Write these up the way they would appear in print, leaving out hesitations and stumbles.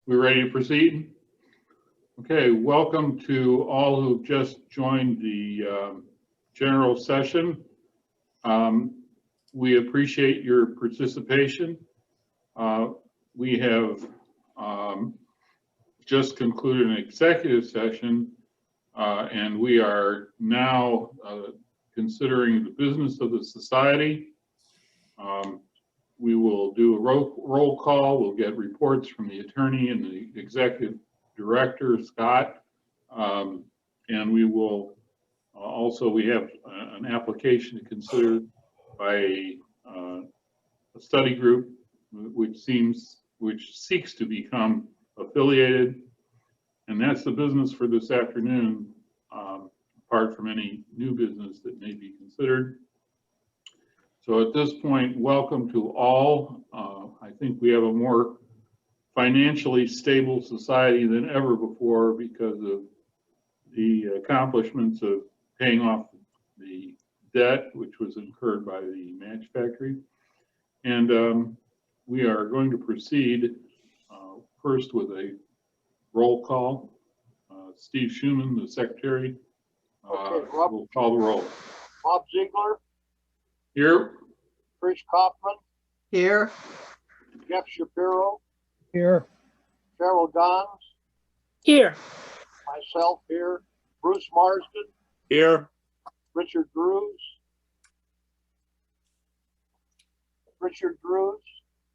We ready to proceed? Okay, welcome to all who've just joined the general session. We appreciate your participation. We have just concluded an executive session, and we are now considering the business of the society. We will do a roll call. We'll get reports from the attorney and the executive director, Scott. And we will also, we have an application to consider by a study group which seeks to become affiliated. And that's the business for this afternoon, apart from any new business that may be considered. So at this point, welcome to all. I think we have a more financially stable society than ever before because of the accomplishments of paying off the debt, which was incurred by the match factory. And we are going to proceed first with a roll call. Steve Schuman, the secretary, will call the roll. Bob Ziegler. Here. Chris Kaufman. Here. Jeff Shapiro. Here. Cheryl Gons. Here. Myself here. Bruce Marsden. Here. Richard Drews. Richard Drews.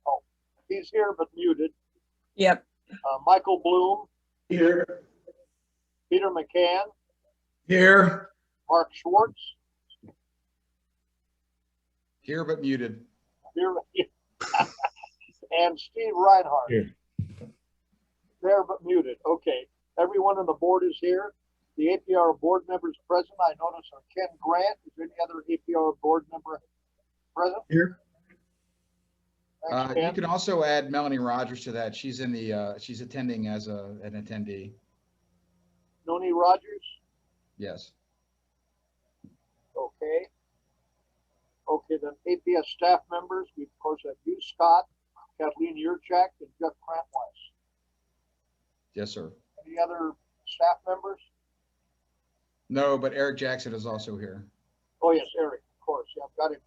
Oh, he's here but muted. Yep. Michael Bloom. Here. Peter McCann. Here. Mark Schwartz. Here but muted. Here. And Steve Reinhardt. Here. There but muted. Okay. Everyone on the board is here. The APR board members present, I notice, are Ken Grant. Is there any other APR board member present? Here. Thanks, You Ken. can also add Melanie Rogers to that. She's in the she's attending as an attendee. Noni Rogers. Yes. Okay. Okay, then APS staff members, we of course have you, Scott, Kathleen Yurchak, and Jeff Krantweiss. Yes, sir. Any other staff members? No, but Eric Jackson is also here. Oh yes, Eric, of course. Yeah, I've got him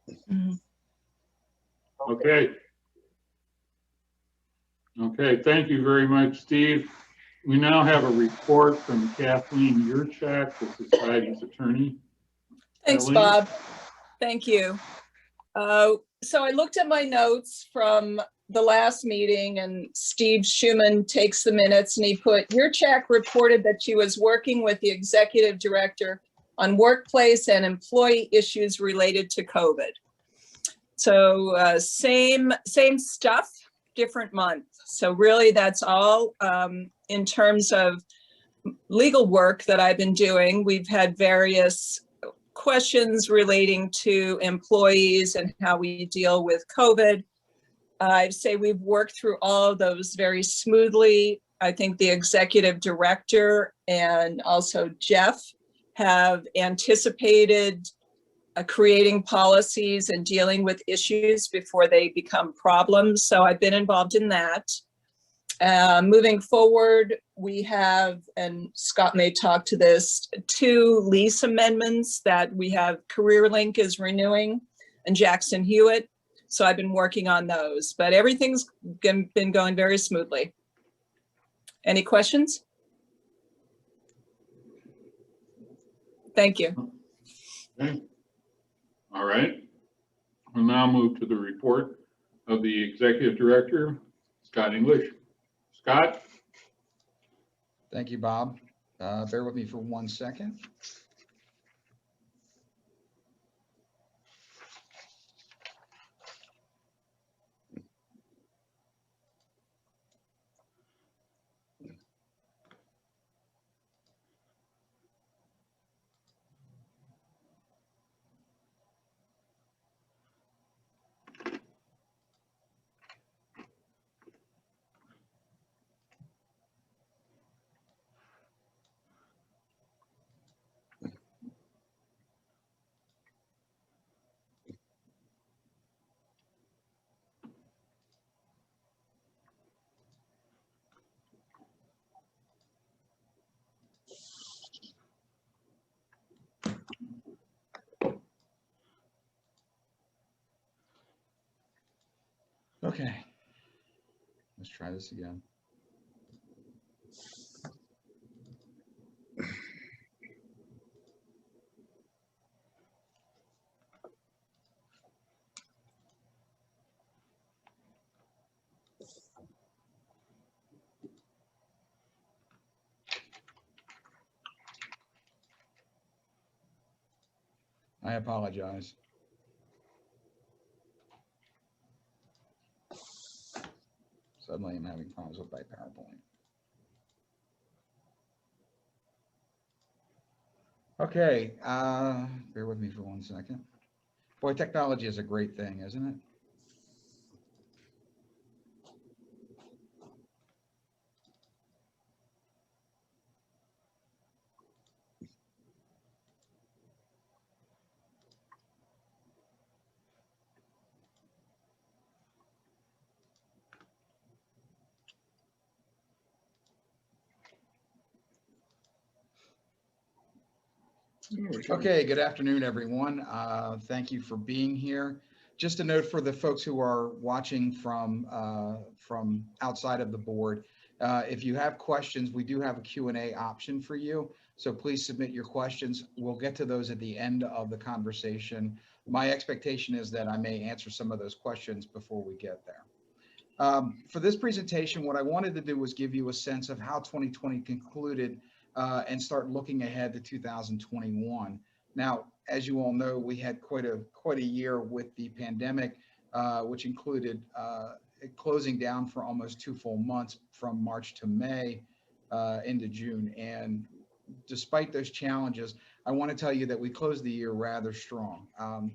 here. Mm-hmm. Okay. Okay, thank you very much, Steve. We now have a report from Kathleen Yurchak, the Society's attorney. Thanks, Kathleen? Bob. Thank you. So I looked at my notes from the last meeting and Steve Schuman takes the minutes and he put, Yurchak reported that she was working with the executive director on workplace and employee issues related to COVID. So same stuff, different month. So really that's all in terms of legal work that I've been doing. We've had various questions relating to employees and how we deal with COVID. I'd say we've worked through all of those very smoothly. I think the executive director and also Jeff have anticipated creating policies and dealing with issues before they become problems. So I've been involved in that. Moving forward, we have, and Scott may talk to this, 2 lease amendments that we have. CareerLink is renewing and Jackson Hewitt. So I've been working on those, but everything's been going very smoothly. Any questions? Thank you. Okay. All right. We'll now move to the report of the executive director, Scott English. Scott? Thank you, Bob. Bear with me for 1 second. Okay, let's try this again. I apologize. Suddenly I'm having problems with my PowerPoint. Okay, bear with me for 1 second. Boy, technology is a great thing, isn't it? Okay, good afternoon, everyone. Thank you for being here. Just a note for the folks who are watching from outside of the board. If you have questions, we do have a Q&A option for you. So please submit your questions. We'll get to those at the end of the conversation. My expectation is that I may answer some of those questions before we get there. For this presentation, what I wanted to do was give you a sense of how 2020 concluded and start looking ahead to 2021. Now, as you all know, we had quite a year with the pandemic, which included closing down for almost 2 full months from March to May into June. And despite those challenges, I want to tell you that we closed the year rather strong.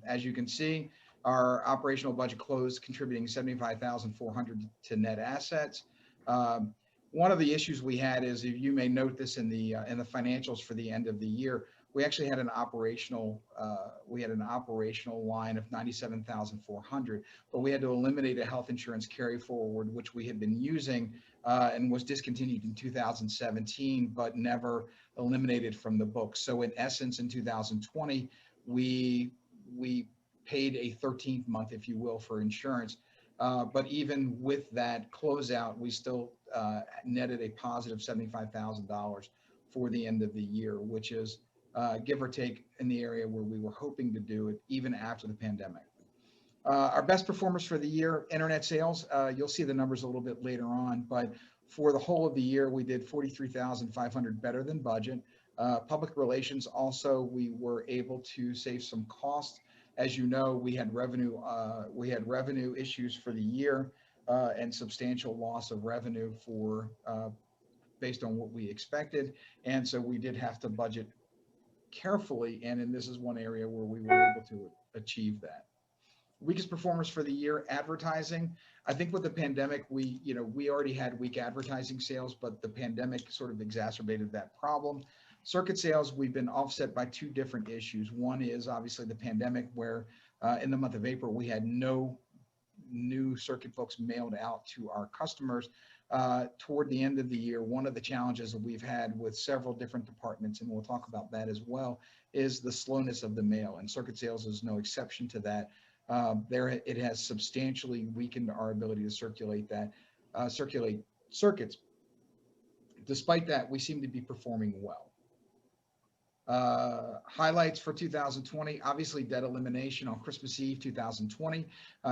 As you can see, our operational budget closed contributing $75,400 to net assets. One of the issues we had is, you may note this in the financials for the end of the year, we actually had an operational line of $97,400, but we had to eliminate a health insurance carry forward, which we had been using and was discontinued in 2017, but never eliminated from the book. So in essence, in 2020, we paid a 13th month, if you will, for insurance. But even with that closeout, we still netted a positive $75,000 for the end of the year, which is give or take in the area where we were hoping to do it even after the pandemic. Our best performers for the year, internet sales, you'll see the numbers a little bit later on, but for the whole of the year, we did 43,500 better than budget. Public relations also, we were able to save some costs. As you know, we had revenue issues for the year and substantial loss of revenue for based on what we expected. And so we did have to budget carefully. And this is one area where we were able to achieve that. Weakest performers for the year, advertising. I think with the pandemic, we already had weak advertising sales, but the pandemic sort of exacerbated that problem. Circuit sales, we've been offset by 2 different issues. One is obviously the pandemic, where in the month of April, we had no new circuit books mailed out to our customers. Toward the end of the year, one of the challenges that we've had with several different departments, and we'll talk about that as well, is the slowness of the mail, and circuit sales is no exception to that. It has substantially weakened our ability to circulate circuits. Despite that, we seem to be performing well. Highlights for 2020, obviously debt elimination on Christmas Eve 2020.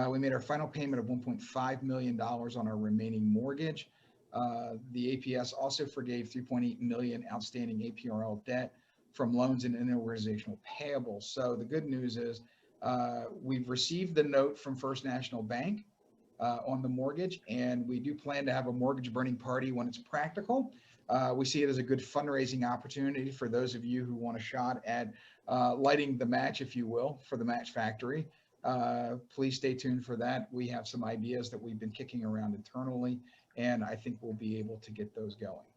We made our final payment of $1.5 million on our remaining mortgage. The APS also forgave $3.8 million outstanding APRL debt from loans and interorganizational payables. So the good news is we've received the note from First National Bank on the mortgage, and we do plan to have a mortgage burning party when it's practical. We see it as a good fundraising opportunity for those of you who want a shot at lighting the match, if you will, for the Match Factory. Please stay tuned for that. We have some ideas that we've been kicking around internally, and I think we'll be able to get those going.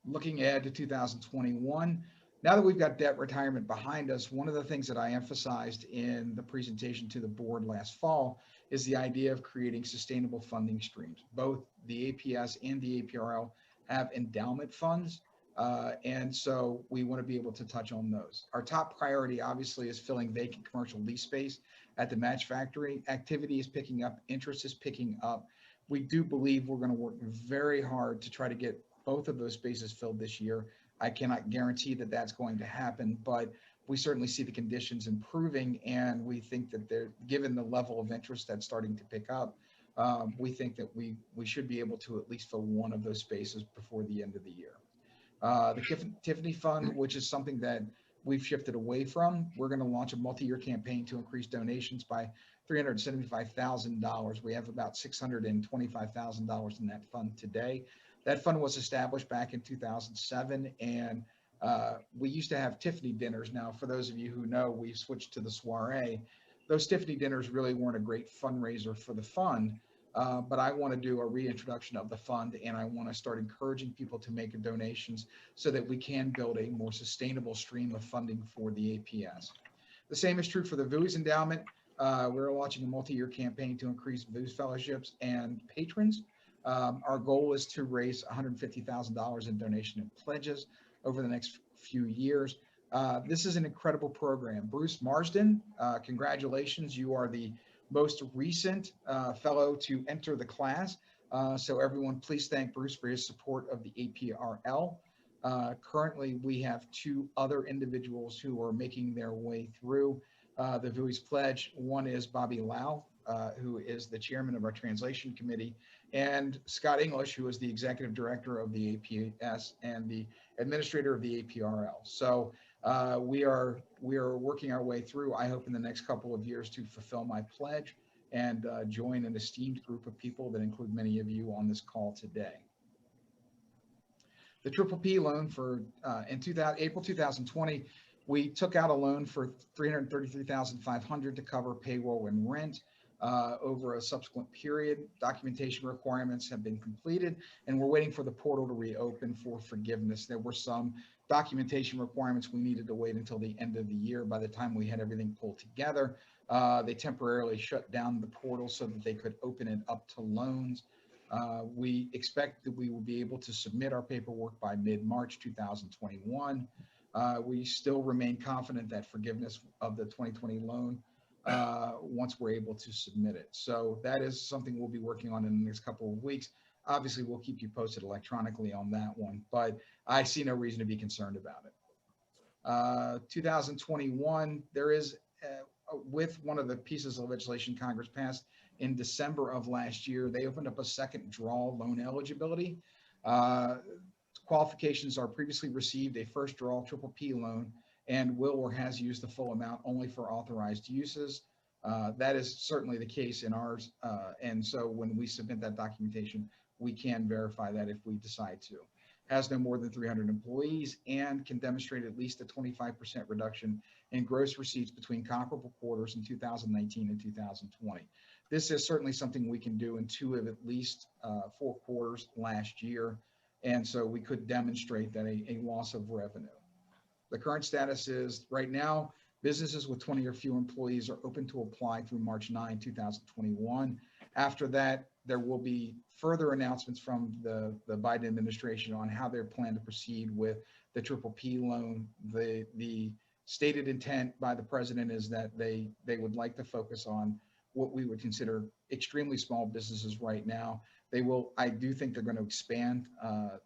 Looking ahead to 2021, now that we've got debt retirement behind us, one of the things that I emphasized in the presentation to the board last fall is the idea of creating sustainable funding streams. Both the APS and the APRL have endowment funds. And so we want to be able to touch on those. Our top priority, obviously, is filling vacant commercial lease space at the Match Factory. Activity is picking up, interest is picking up. We do believe we're going to work very hard to try to get both of those spaces filled this year. I cannot guarantee that that's going to happen, but we certainly see the conditions improving, and we think that given the level of interest that's starting to pick up, we think that we should be able to at least fill one of those spaces before the end of the year. The Tiffany Fund, which is something that we've shifted away from, we're going to launch a multi-year campaign to increase donations by $375,000. We have about $625,000 in that fund today. That fund was established back in 2007, and we used to have Tiffany dinners. Now, for those of you who know, we've switched to the soiree. Those Tiffany dinners really weren't a great fundraiser for the fund, but I want to do a reintroduction of the fund, and I want to start encouraging people to make donations so that we can build a more sustainable stream of funding for the APS. The same is true for the VUIS endowment. We're launching a multi-year campaign to increase VUIS fellowships and patrons. Our goal is to raise $150,000 in donation and pledges over the next few years. This is an incredible program. Bruce Marsden, congratulations. You are the most recent fellow to enter the class. So everyone, please thank Bruce for his support of the APRL. Currently, we have 2 other individuals who are making their way through the VUIS pledge. One is Bobby Lau, who is the chairman of our translation committee, and Scott English, who is the executive director of the APS and the administrator of the APRL. So we are working our way through, I hope in the next couple of years, to fulfill my pledge and join an esteemed group of people that include many of you on this call today. The PPP loan for in April 2020, we took out a loan for $333,500 to cover payroll and rent. Over a subsequent period, documentation requirements have been completed, and we're waiting for the portal to reopen for forgiveness. There were some documentation requirements we needed to wait until the end of the year. By the time we had everything pulled together, they temporarily shut down the portal so that they could open it up to loans. We expect that we will be able to submit our paperwork by mid-March 2021. We still remain confident that forgiveness of the 2020 loan once we're able to submit it. So that is something we'll be working on in the next couple of weeks. Obviously, we'll keep you posted electronically on that one, but I see no reason to be concerned about it. 2021, there is, with one of the pieces of legislation Congress passed in December of last year, they opened up a second draw loan eligibility. Qualifications are previously received a first draw PPP loan and will or has used the full amount only for authorized uses. That is certainly the case in ours. And so when we submit that documentation, we can verify that if we decide to. Has no more than 300 employees and can demonstrate at least a 25% reduction in gross receipts between comparable quarters in 2019 and 2020. This is certainly something we can do in 2 of at least 4 quarters last year. And so we could demonstrate that a loss of revenue. The current status is right now, businesses with 20 or fewer employees are open to apply through March 9, 2021. After that, there will be further announcements from the Biden administration on how they plan to proceed with the PPP loan. The stated intent by the president is that they would like to focus on what we would consider extremely small businesses right now. I do think they're going to expand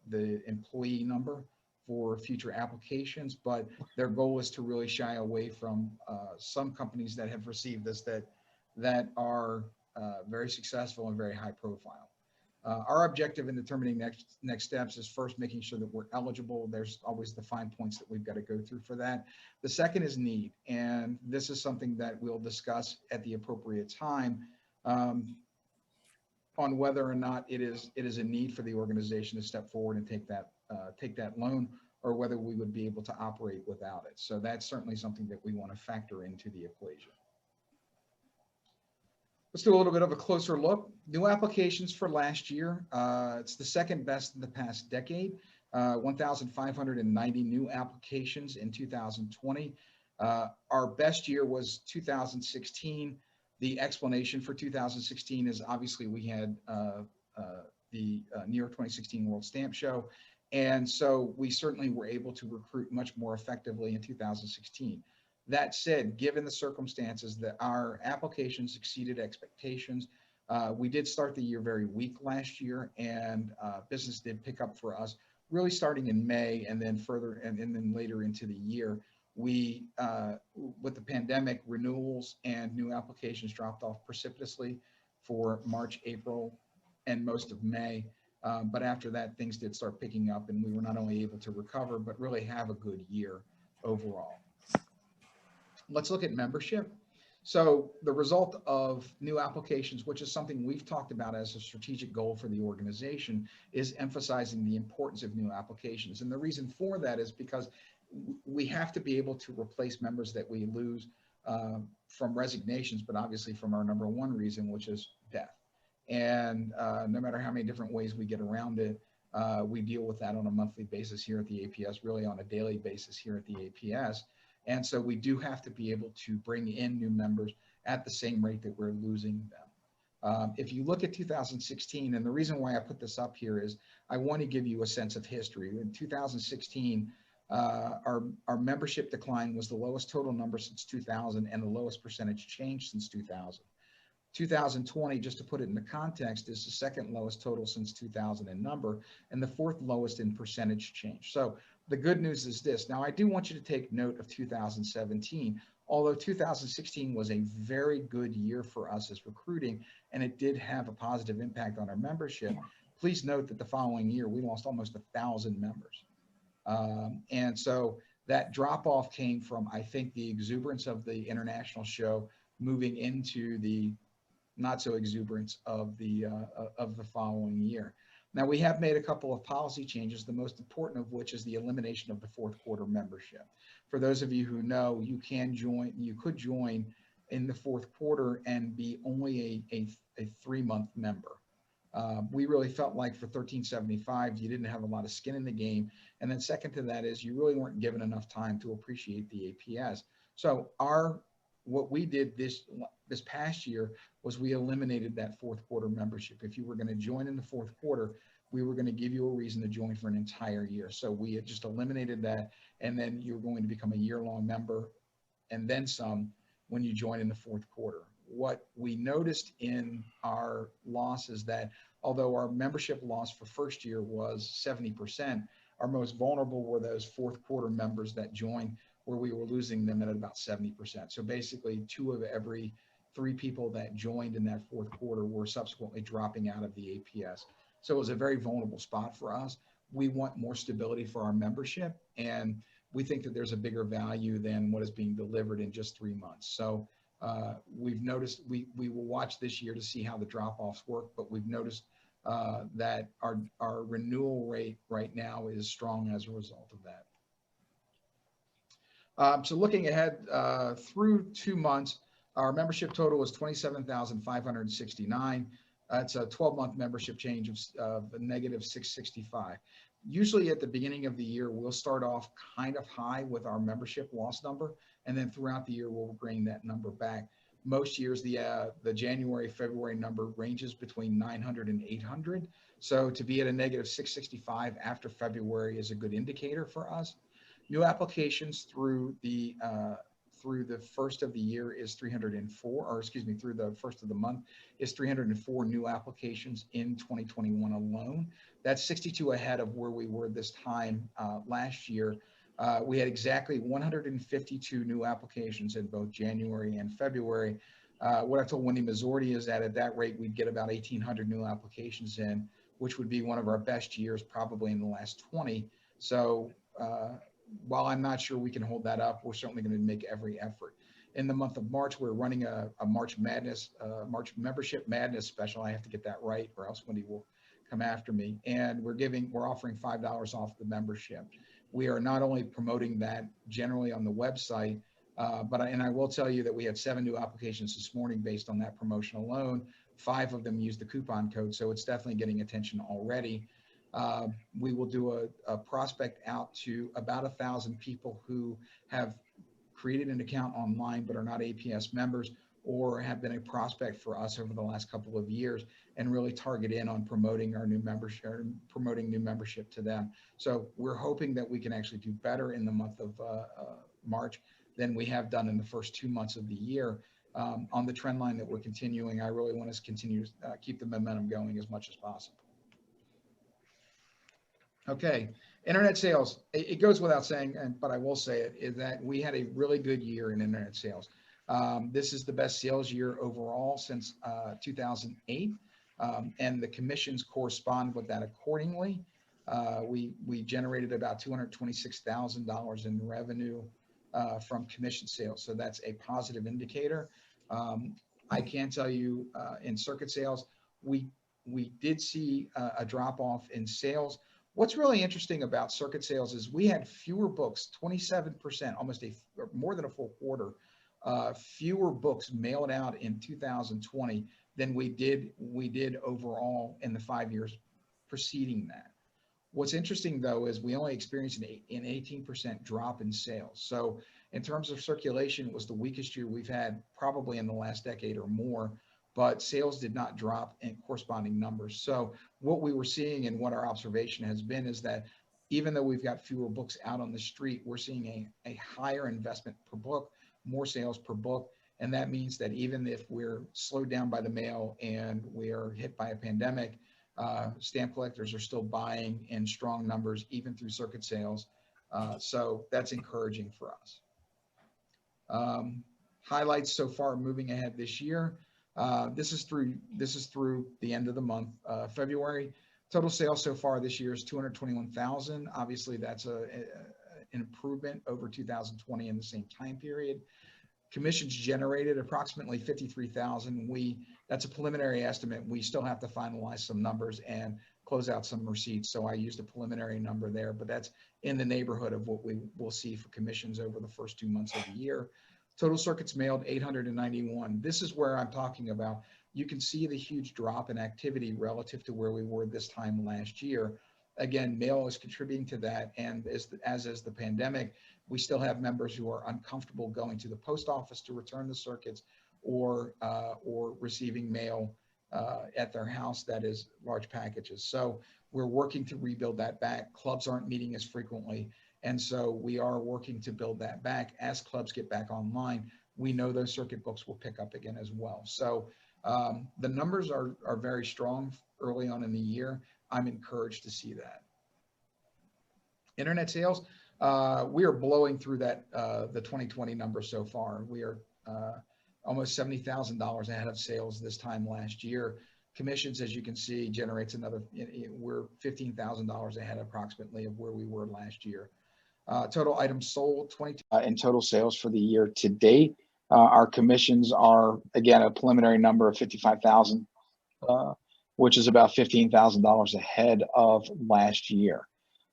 the employee number for future applications, but their goal is to really shy away from some companies that have received this that are very successful and very high profile. Our objective in determining next steps is first making sure that we're eligible. There's always the fine points that we've got to go through for that. The second is need, and this is something that we'll discuss at the appropriate time on whether or not it is a need for the organization to step forward and take that loan, or whether we would be able to operate without it. So that's certainly something that we want to factor into the equation. Let's do a little bit of a closer look. New applications for last year. It's the second best in the past decade. 1,590 new applications in 2020. Our best year was 2016. The explanation for 2016 is obviously we had the New York 2016 World Stamp Show, And so we certainly were able to recruit much more effectively in 2016. That said, given the circumstances that our applications exceeded expectations, we did start the year very weak last year, and business did pick up for us really starting in May and then further and then later into the year. We, with the pandemic, renewals and new applications dropped off precipitously for March, April, and most of May. But after that, things did start picking up, and we were not only able to recover, but really have a good year overall. Let's look at membership. So the result of new applications, which is something we've talked about as a strategic goal for the organization, is emphasizing the importance of new applications. And the reason for that is because we have to be able to replace members that we lose from resignations, but obviously from our number one reason, which is death. And no matter how many different ways we get around it, we deal with that on a monthly basis here at the APS, really on a daily basis here at the APS. And so we do have to be able to bring in new members at the same rate that we're losing them. If you look at 2016, and the reason why I put this up here is I want to give you a sense of history. In 2016, our membership decline was the lowest total number since 2000 and the lowest percentage change since 2000. 2020, just to put it into context, is the second lowest total since 2000 in number and the fourth lowest in percentage change. So the good news is this. Now, I do want you to take note of 2017. Although 2016 was a very good year for us as recruiting, and it did have a positive impact on our membership, please note that the following year, we lost almost 1,000 members. And so that drop off came from, I think, the exuberance of the international show moving into the not so exuberance of the following year. Now, we have made a couple of policy changes, the most important of which is the elimination of the fourth quarter membership. For those of you who know, you could join in the fourth quarter and be only a 3-month member. We really felt like for $13.75, you didn't have a lot of skin in the game. And then second to that is you really weren't given enough time to appreciate the APS. So what we did this past year was we eliminated that fourth quarter membership. If you were going to join in the fourth quarter, we were going to give you a reason to join for an entire year. So we had just eliminated that, and then you're going to become a year-long member and then some when you join in the fourth quarter. What we noticed in our loss is that although our membership loss for first year was 70%, our most vulnerable were those fourth quarter members that joined, where we were losing them at about 70%. So basically 2 of every 3 people that joined in that fourth quarter were subsequently dropping out of the APS. So it was a very vulnerable spot for us. We want more stability for our membership, and we think that there's a bigger value than what is being delivered in just 3 months. So we've noticed, we will watch this year to see how the drop-offs work, but we've noticed that our renewal rate right now is strong as a result of that. So looking ahead through 2 months, our membership total is 27,569. It's a 12-month membership change of a negative 665. Usually at the beginning of the year, we'll start off kind of high with our membership loss number, and then throughout the year, we'll bring that number back. Most years, the January, February number ranges between 900 and 800. So to be at a negative 665 after February is a good indicator for us. New applications through the first of the year is 304, or excuse me, through the first of the month is 304 new applications in 2021 alone. That's 62 ahead of where we were this time last year. We had exactly 152 new applications in both January and February. What I told Wendy Mazzordi is that at that rate, we'd get about 1,800 new applications in, which would be one of our best years probably in the last 20. So while I'm not sure we can hold that up, we're certainly going to make every effort. In the month of March, we're running a March membership madness special. I have to get that right, or else Wendy will come after me. And we're offering $5 off the membership. We are not only promoting that generally on the website, but I will tell you that we had 7 new applications this morning based on that promotion alone. 5 of them used the coupon code, so it's definitely getting attention already. We will do a prospect out to about 1,000 people who have created an account online but are not APS members. or have been a prospect for us over the last couple of years, and really target in on promoting our new membership, or promoting new membership to them. So we're hoping that we can actually do better in the month of March than we have done in the first 2 months of the year. On the trend line that we're continuing, I really want us to continue to keep the momentum going as much as possible. Okay, internet sales. It goes without saying, but I will say it, is that we had a really good year in internet sales. This is the best sales year overall since 2008, and the commissions correspond with that accordingly. We generated about $226,000 in revenue from commission sales, so that's a positive indicator. I can tell you in circuit sales, we did see a drop off in sales. What's really interesting about circuit sales is we had fewer books, 27%, almost more than a full quarter, fewer books mailed out in 2020 than we did overall in the 5 years preceding that. What's interesting though is we only experienced an 18% drop in sales. So in terms of circulation, it was the weakest year we've had probably in the last decade or more, but sales did not drop in corresponding numbers. So what we were seeing and what our observation has been is that even though we've got fewer books out on the street, we're seeing a higher investment per book, more sales per book. And that means that even if we're slowed down by the mail and we are hit by a pandemic, stamp collectors are still buying in strong numbers, even through circuit sales. So that's encouraging for us. Highlights so far moving ahead this year. This is through the end of the month, February. Total sales so far this year is $221,000. Obviously, that's an improvement over 2020 in the same time period. Commissions generated approximately $53,000. That's a preliminary estimate. We still have to finalize some numbers and close out some receipts. So I used a preliminary number there, but that's in the neighborhood of what we will see for commissions over the first 2 months of the year. Total circuits mailed 891. This is where I'm talking about. You can see the huge drop in activity relative to where we were this time last year. Again, mail is contributing to that, and as is the pandemic, we still have members who are uncomfortable going to the post office to return the circuits, or receiving mail at their house that is large packages. So we're working to rebuild that back. Clubs aren't meeting as frequently, and so we are working to build that back. As clubs get back online, we know those circuit books will pick up again as well. So the numbers are very strong early on in the year. I'm encouraged to see that. Internet sales, we are blowing through that the 2020 number so far. We are almost $70,000 ahead of sales this time last year. Commissions, as you can see, generates another, we're $15,000 ahead approximately of where we were last year. Total items sold, 22 in total sales for the year to date. Our commissions are, again, a preliminary number of 55,000, which is about $15,000 ahead of last year.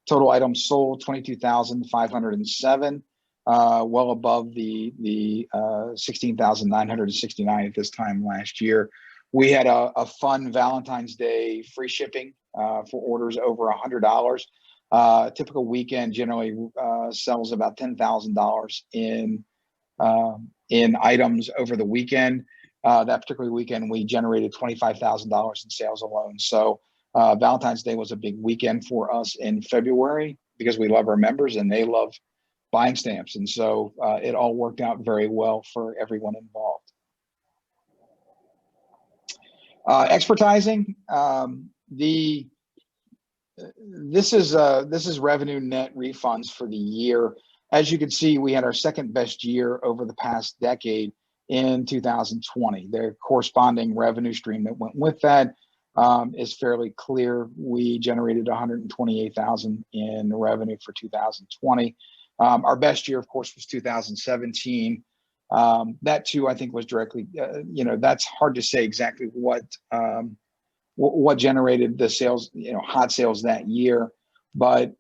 Total items sold, 22,507, well above the 16,969 at this time last year. We had a fun Valentine's Day free shipping for orders over $100. Typical weekend generally sells about $10,000 in items over the weekend. That particular weekend, we generated $25,000 in sales alone. So Valentine's Day was a big weekend for us in February because we love our members and they love buying stamps. And so it all worked out very well for everyone involved. Expertising, this is revenue net refunds for the year. As you can see, we had our second best year over the past decade in 2020. The corresponding revenue stream that went with that is fairly clear. We generated $128,000 in revenue for 2020. Our best year, of course, was 2017. That too, I think, was directly, that's hard to say exactly what generated the sales, hot sales that year. But,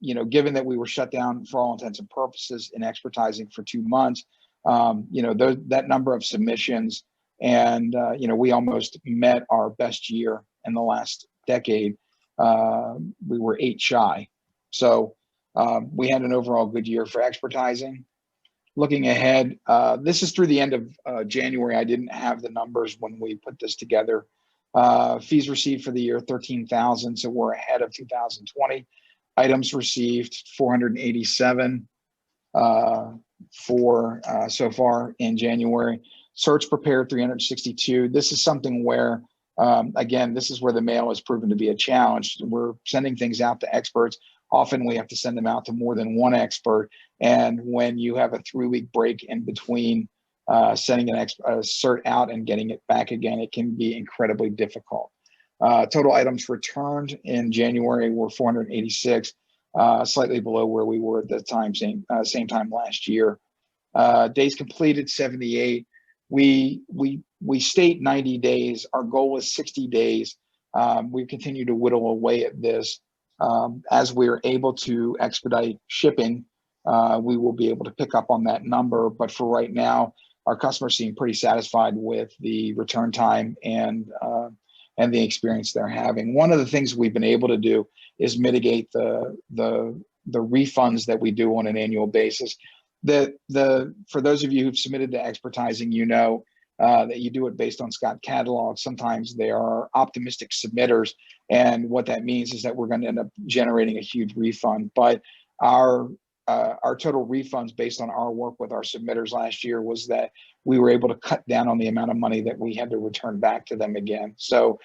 given that we were shut down for all intents and purposes in expertising for 2 months, that number of submissions and, we almost met our best year in the last decade. We were 8 shy. So we had an overall good year for expertising. looking ahead, this is through the end of January. I didn't have the numbers when we put this together. Fees received for the year, 13,000, so we're ahead of 2020. Items received, 487 for so far in January. Search prepared, 362. This is something where, again, this is where the mail has proven to be a challenge. We're sending things out to experts. Often we have to send them out to more than one expert. And when you have a 3-week break in between sending a cert out and getting it back again, it can be incredibly difficult. Total items returned in January were 486, slightly below where we were at the time, same time last year. Days completed, 78. We state 90 days. Our goal is 60 days. We continue to whittle away at this. As we're able to expedite shipping, we will be able to pick up on that number. But for right now, our customers seem pretty satisfied with the return time and the experience they're having. One of the things we've been able to do is mitigate the refunds that we do on an annual basis. For those of you who've submitted to expertising, you know that you do it based on Scott Catalog. Sometimes they are optimistic submitters, and what that means is that we're going to end up generating a huge refund. But our total refunds based on our work with our submitters last year was that we were able to cut down on the amount of money that we had to return back to them again. So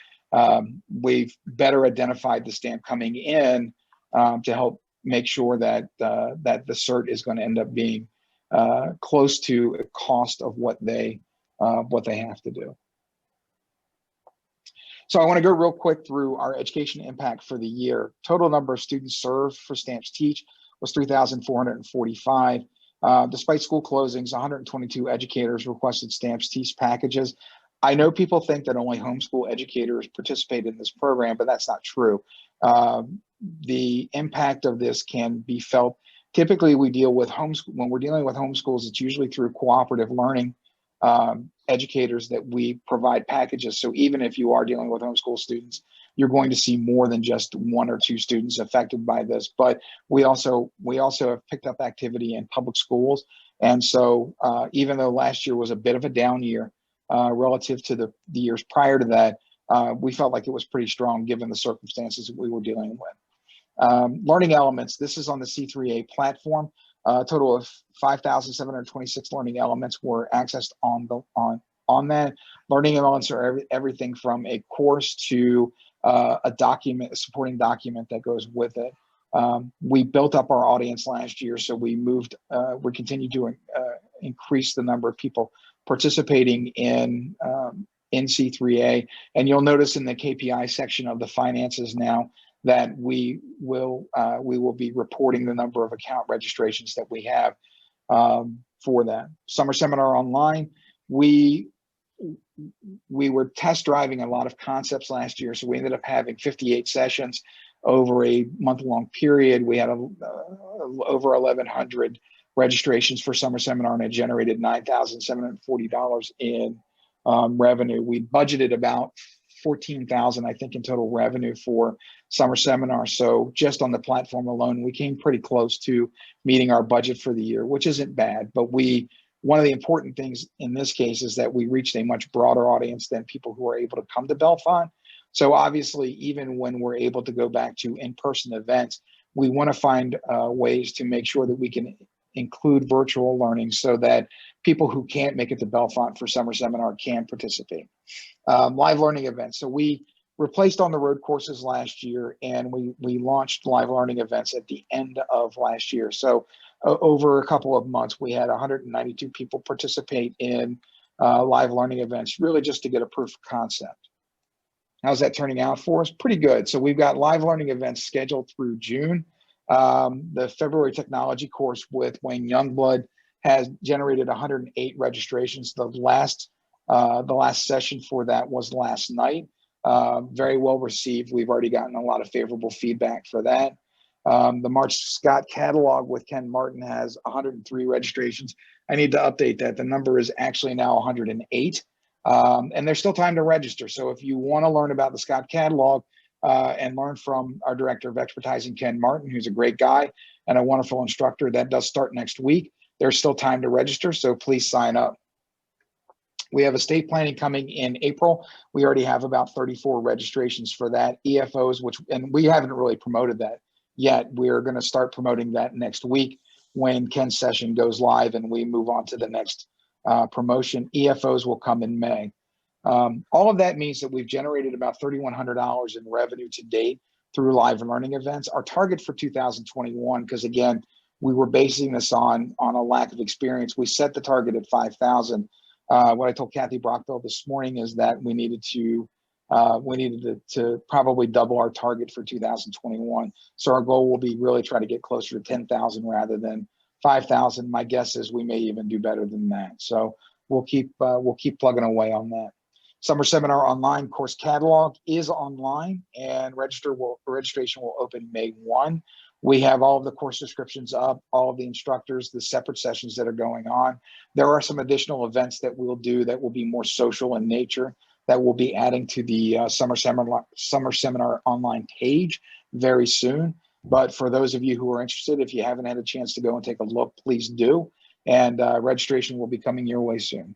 we've better identified the stamp coming in to help make sure that that the cert is going to end up being close to a cost of what they have to do. So I want to go real quick through our education impact for the year. Total number of students served for Stamps Teach was 3,445. Despite school closings, 122 educators requested Stamps Teach packages. I know people think that only homeschool educators participate in this program, but that's not true. The impact of this can be felt. Typically, we deal with homeschool. When we're dealing with homeschools, it's usually through cooperative learning educators that we provide packages. So even if you are dealing with homeschool students, you're going to see more than just 1 or 2 students affected by this. But we also have picked up activity in public schools. And so even though last year was a bit of a down year relative to the years prior to that, we felt like it was pretty strong given the circumstances that we were dealing with. Learning elements, this is on the C3A platform. A total of 5,726 learning elements were accessed on that. Learning elements are everything from a course to a document, a supporting document that goes with it. We built up our audience last year, so we continued to increase the number of people participating in C3A. And you'll notice in the KPI section of the finances now that we will be reporting the number of account registrations that we have for that. Summer Seminar Online, we were test driving a lot of concepts last year, so we ended up having 58 sessions over a month-long period. We had over 1,100 registrations for Summer Seminar, and it generated $9,740 in revenue. We budgeted about $14,000, I think, in total revenue for Summer Seminar. So just on the platform alone, we came pretty close to meeting our budget for the year, which isn't bad. But one of the important things in this case is that we reached a much broader audience than people who are able to come to Bellefonte. So obviously, even when we're able to go back to in-person events, we want to find ways to make sure that we can include virtual learning so that people who can't make it to Bellefonte for Summer Seminar can participate. Live learning events. So we replaced on the road courses last year, and we launched live learning events at the end of last year. So over a couple of months, we had 192 people participate in live learning events, really just to get a proof of concept. How's that turning out for us? Pretty good. So we've got live learning events scheduled through June. The February technology course with Wayne Youngblood has generated 108 registrations. The last session for that was last night. Very well received. We've already gotten a lot of favorable feedback for that. The March Scott catalog with Ken Martin has 103 registrations. I need to update that. The number is actually now 108. And there's still time to register. So if you want to learn about the Scott catalog and learn from our director of expertising, Ken Martin, who's a great guy and a wonderful instructor, that does start next week. There's still time to register, so please sign up. We have estate planning coming in April. We already have about 34 registrations for that. EFOs, and we haven't really promoted that yet. We're going to start promoting that next week when Ken's session goes live and we move on to the next promotion. EFOs will come in May. All of that means that we've generated about $3,100 in revenue to date through live learning events. Our target for 2021, because again, we were basing this on a lack of experience. We set the target at 5,000. What I told Kathy Brockville this morning is that we needed to probably double our target for 2021. So our goal will be really try to get closer to 10,000 rather than 5,000. My guess is we may even do better than that. So we'll keep plugging away on that. Summer Seminar Online course catalog is online, and registration will open May 1. We have all of the course descriptions up, all of the instructors, the separate sessions that are going on. There are some additional events that we'll do that will be more social in nature that we'll be adding to the Summer Seminar Online page very soon. But for those of you who are interested, if you haven't had a chance to go and take a look, please do. And registration will be coming your way soon.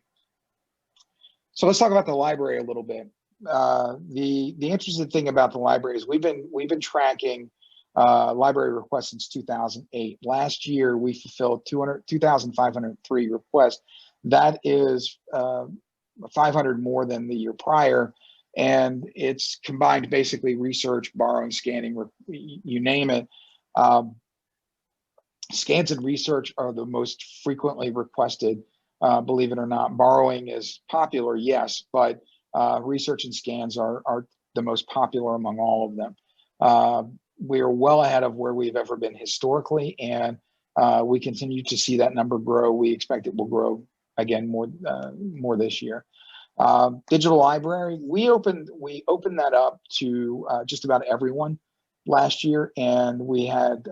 So let's talk about the library a little bit. The interesting thing about the library is we've been tracking library requests since 2008. Last year, we fulfilled 2,503 requests. That is 500 more than the year prior. And it's combined basically research, borrowing, scanning, you name it. Scans and research are the most frequently requested, believe it or not. Borrowing is popular, yes, but research and scans are the most popular among all of them. We are well ahead of where we've ever been historically, and we continue to see that number grow. We expect it will grow again more this year. Digital library, we opened that up to just about everyone last year, and we had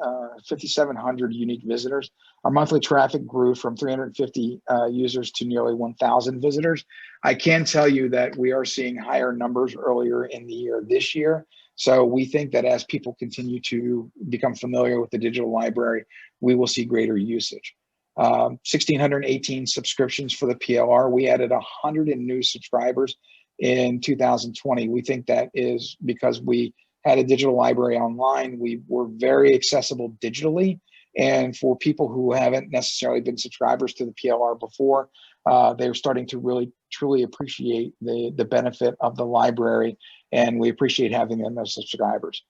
5,700 unique visitors. Our monthly traffic grew from 350 users to nearly 1,000 visitors. I can tell you that we are seeing higher numbers earlier in the year this year. So we think that as people continue to become familiar with the digital library, we will see greater usage. 1,618 subscriptions for the PLR. We added 100 new subscribers in 2020. We think that is because we had a digital library online. We were very accessible digitally. And for people who haven't necessarily been subscribers to the PLR before, they're starting to really, truly appreciate the benefit of the library. And we appreciate having them as subscribers.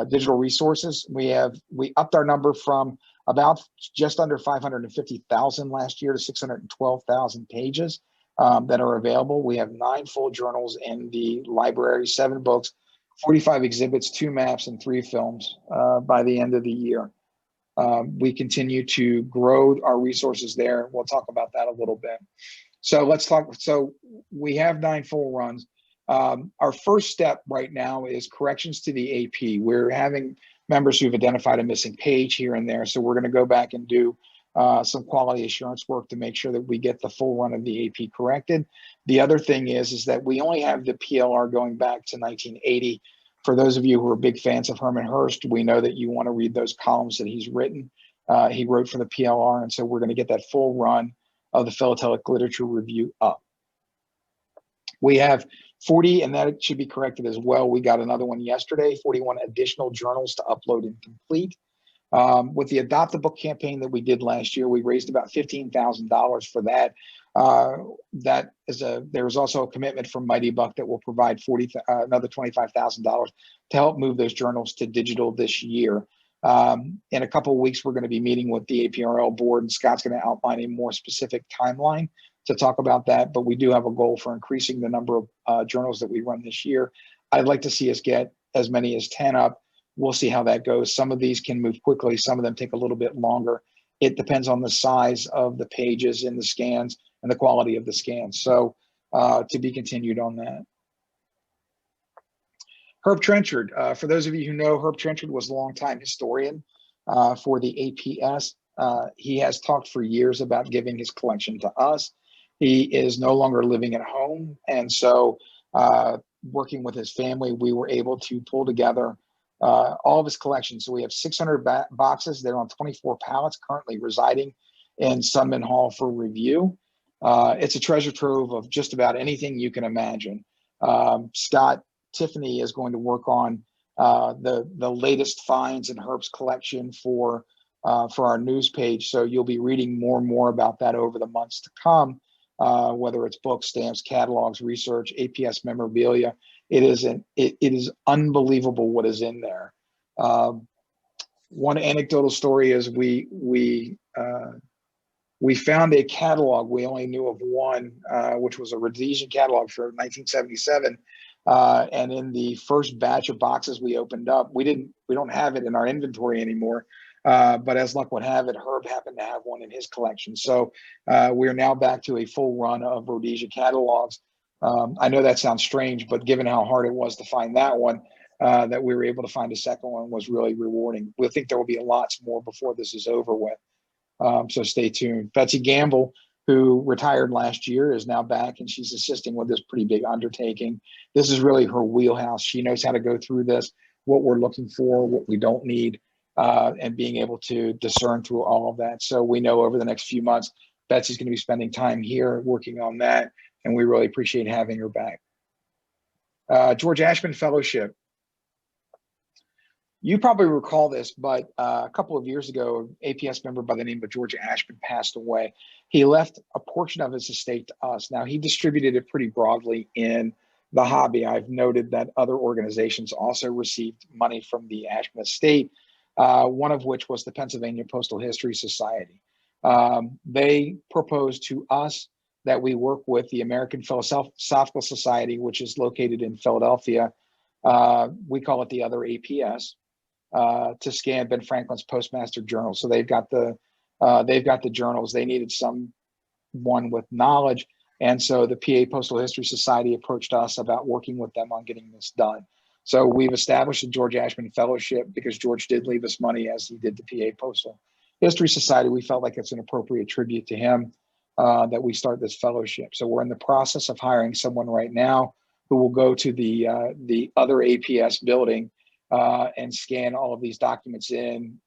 Digital resources, we upped our number from about just under 550,000 last year to 612,000 pages that are available. We have 9 full journals in the library, 7 books, 45 exhibits, 2 maps, and 3 films by the end of the year. We continue to grow our resources there. We'll talk about that a little bit. So let's talk. So we have 9 full runs. Our first step right now is corrections to the AP. We're having members who've identified a missing page here and there. So we're going to go back and do some quality assurance work to make sure that we get the full run of the AP corrected. The other thing is that we only have the PLR going back to 1980. For those of you who are big fans of Herman Hurst, we know that you want to read those columns that he's written. He wrote for the PLR, and so we're going to get that full run of the philatelic literature review up. We have 40, and that should be corrected as well. We got another one yesterday, 41 additional journals to upload and complete. With the Adopt a Book campaign that we did last year, we raised about $15,000 for that. There was also a commitment from Mighty Buck that will provide another $25,000 to help move those journals to digital this year. In a couple of weeks, we're going to be meeting with the APRL board, and Scott's going to outline a more specific timeline to talk about that. But we do have a goal for increasing the number of journals that we run this year. I'd like to see us get as many as 10 up. We'll see how that goes. Some of these can move quickly. Some of them take a little bit longer. It depends on the size of the pages in the scans and the quality of the scans. So to be continued on that. Herb Trenchard, for those of you who know, Herb Trenchard was a longtime historian for the APS. He has talked for years about giving his collection to us. He is no longer living at home. And so working with his family, we were able to pull together all of his collections. So we have 600 boxes. They're on 24 pallets currently residing in Sunman Hall for review. It's a treasure trove of just about anything you can imagine. Scott, Tiffany is going to work on the latest finds in Herb's collection for our news page. So you'll be reading more and more about that over the months to come, whether it's books, stamps, catalogs, research, APS memorabilia. It is unbelievable what is in there. One anecdotal story is we found a catalog. We only knew of one, which was a Rhodesian catalog for 1977. And in the first batch of boxes we opened up, we don't have it in our inventory anymore. But as luck would have it, Herb happened to have one in his collection. So we are now back to a full run of Rhodesia catalogs. I know that sounds strange, but given how hard it was to find that one, that we were able to find a second one was really rewarding. We think there will be lots more before this is over with. So stay tuned. Betsy Gamble, who retired last year, is now back, and she's assisting with this pretty big undertaking. This is really her wheelhouse. She knows how to go through this, what we're looking for, what we don't need, and being able to discern through all of that. So we know over the next few months, Betsy's going to be spending time here working on that, and we really appreciate having her back. George Ashman Fellowship. You probably recall this, but a couple of years ago, an APS member by the name of George Ashman passed away. He left a portion of his estate to us. Now, he distributed it pretty broadly in the hobby. I've noted that other organizations also received money from the Ashman estate, one of which was the Pennsylvania Postal History Society. They proposed to us that we work with the American Philosophical Society, which is located in Philadelphia. We call it the other APS. To scan Ben Franklin's Postmaster Journal. So they've got the journals. They needed someone with knowledge, and so the PA Postal History Society approached us about working with them on getting this done. So we've established the George Ashman Fellowship because George did leave us money, as he did the PA Postal History Society. We felt like it's an appropriate tribute to him that we start this fellowship. So we're in the process of hiring someone right now who will go to the other APS building and scan all of these documents in,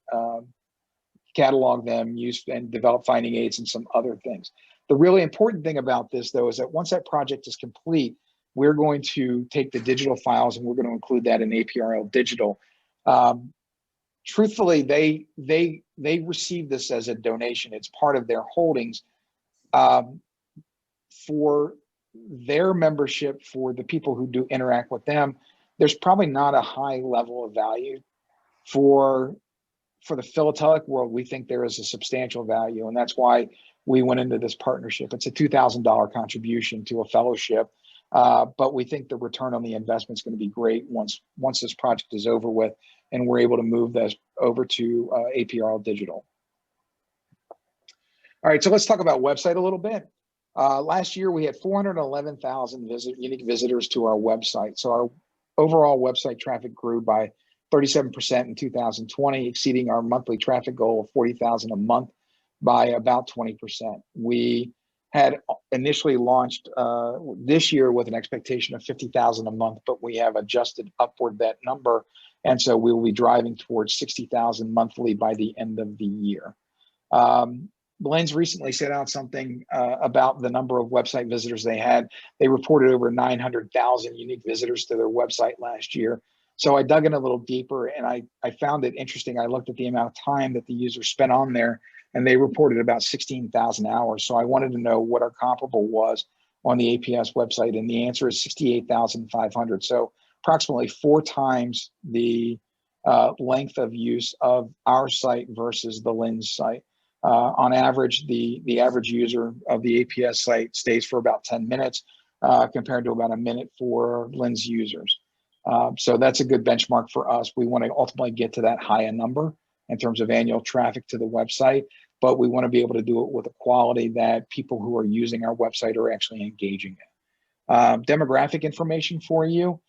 catalog them, use and develop finding aids and some other things. The really important thing about this, though, is that once that project is complete, we're going to take the digital files and we're going to include that in APRL Digital. Truthfully, they receive this as a donation. It's part of their holdings for their membership, for the people who do interact with them. There's probably not a high level of value. For the philatelic world, we think there is a substantial value, and that's why we went into this partnership. It's a $2,000 contribution to a fellowship, but we think the return on the investment is going to be great once this project is over with, and we're able to move this over to APRL Digital. All right, so let's talk about website a little bit. Last year, we had 411,000 unique visitors to our website. So our overall website traffic grew by 37% in 2020, exceeding our monthly traffic goal of 40,000 a month by about 20%. We had initially launched this year with an expectation of 50,000 a month, but we have adjusted upward that number. And so we will be driving towards 60,000 monthly by the end of the year. Blaine's recently set out something about the number of website visitors they had. They reported over 900,000 unique visitors to their website last year. So I dug in a little deeper and I found it interesting. I looked at the amount of time that the users spent on there, and they reported about 16,000 hours. So I wanted to know what our comparable was on the APS website, and the answer is 68,500. So approximately 4 times the length of use of our site versus the Lynn's site. On average, the average user of the APS site stays for about 10 minutes compared to about a minute for Lynn's users. So that's a good benchmark for us. We want to ultimately get to that higher number in terms of annual traffic to the website, but we want to be able to do it with a quality that people who are using our website are actually engaging in. Demographic information for you.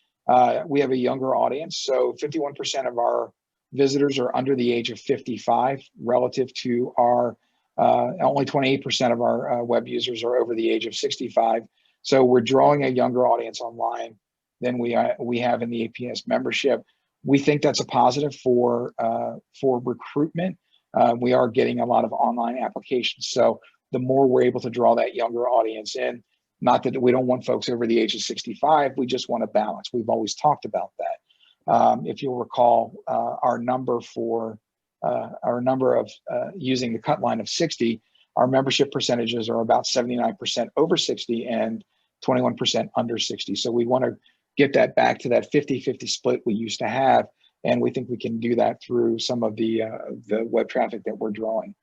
We have a younger audience, so 51% of our visitors are under the age of 55 relative to our only 28% of our web users are over the age of 65. So we're drawing a younger audience online than we have in the APS membership. We think that's a positive for recruitment. We are getting a lot of online applications. So the more we're able to draw that younger audience in, not that we don't want folks over the age of 65, we just want a balance. We've always talked about that. If you'll recall, our number of using the cut line of 60, our membership percentages are about 79% over 60 and 21% under 60. So we want to get that back to that 50-50 split we used to have. And we think we can do that through some of the web traffic that we're drawing.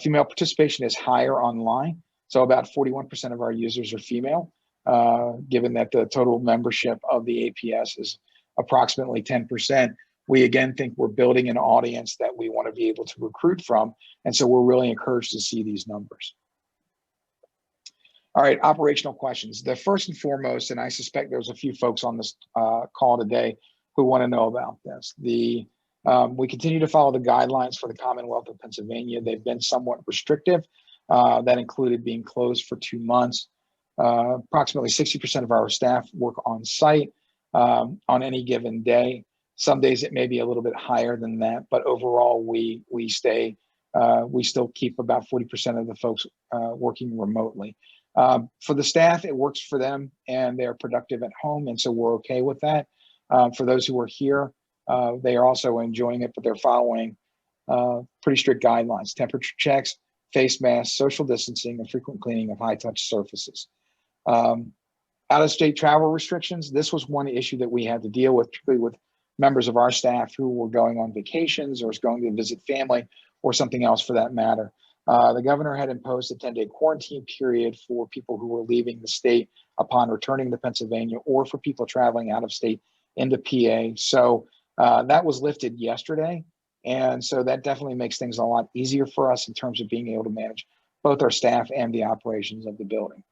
Female participation is higher online. So about 41% of our users are female, given that the total membership of the APS is approximately 10%. We again think we're building an audience that we want to be able to recruit from. And so we're really encouraged to see these numbers. All right, operational questions. The first and foremost, and I suspect there's a few folks on this call today who want to know about this. We continue to follow the guidelines for the Commonwealth of Pennsylvania. They've been somewhat restrictive. That included being closed for 2 months. Approximately 60% of our staff work on site on any given day. Some days it may be a little bit higher than that, but overall we still keep about 40% of the folks working remotely. For the staff, it works for them and they're productive at home, and so we're okay with that. For those who are here, they are also enjoying it, but they're following pretty strict guidelines: temperature checks, face masks, social distancing, and frequent cleaning of high-touch surfaces. Out-of-state travel restrictions. This was one issue that we had to deal with, particularly with members of our staff who were going on vacations or was going to visit family or something else for that matter. The governor had imposed a 10-day quarantine period for people who were leaving the state upon returning to Pennsylvania, or for people traveling out of state into PA. So that was lifted yesterday. And so that definitely makes things a lot easier for us in terms of being able to manage both our staff and the operations of the building.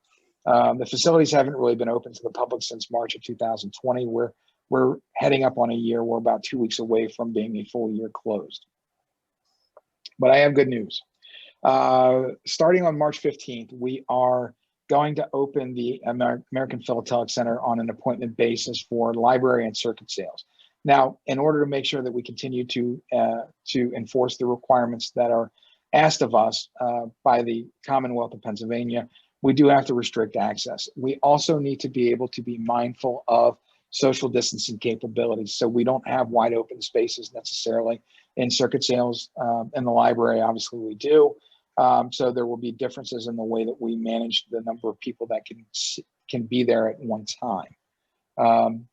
The facilities haven't really been open to the public since March of 2020. We're heading up on a year. We're about 2 weeks away from being a full year closed. But I have good news. Starting on March 15th, we are going to open the American Philatelic Center on an appointment basis for library and circuit sales. Now, in order to make sure that we continue to enforce the requirements that are asked of us by the Commonwealth of Pennsylvania, we do have to restrict access. We also need to be able to be mindful of social distancing capabilities, so we don't have wide open spaces necessarily in circuit sales. In the library, obviously we do. So there will be differences in the way that we manage the number of people that can be there at one time.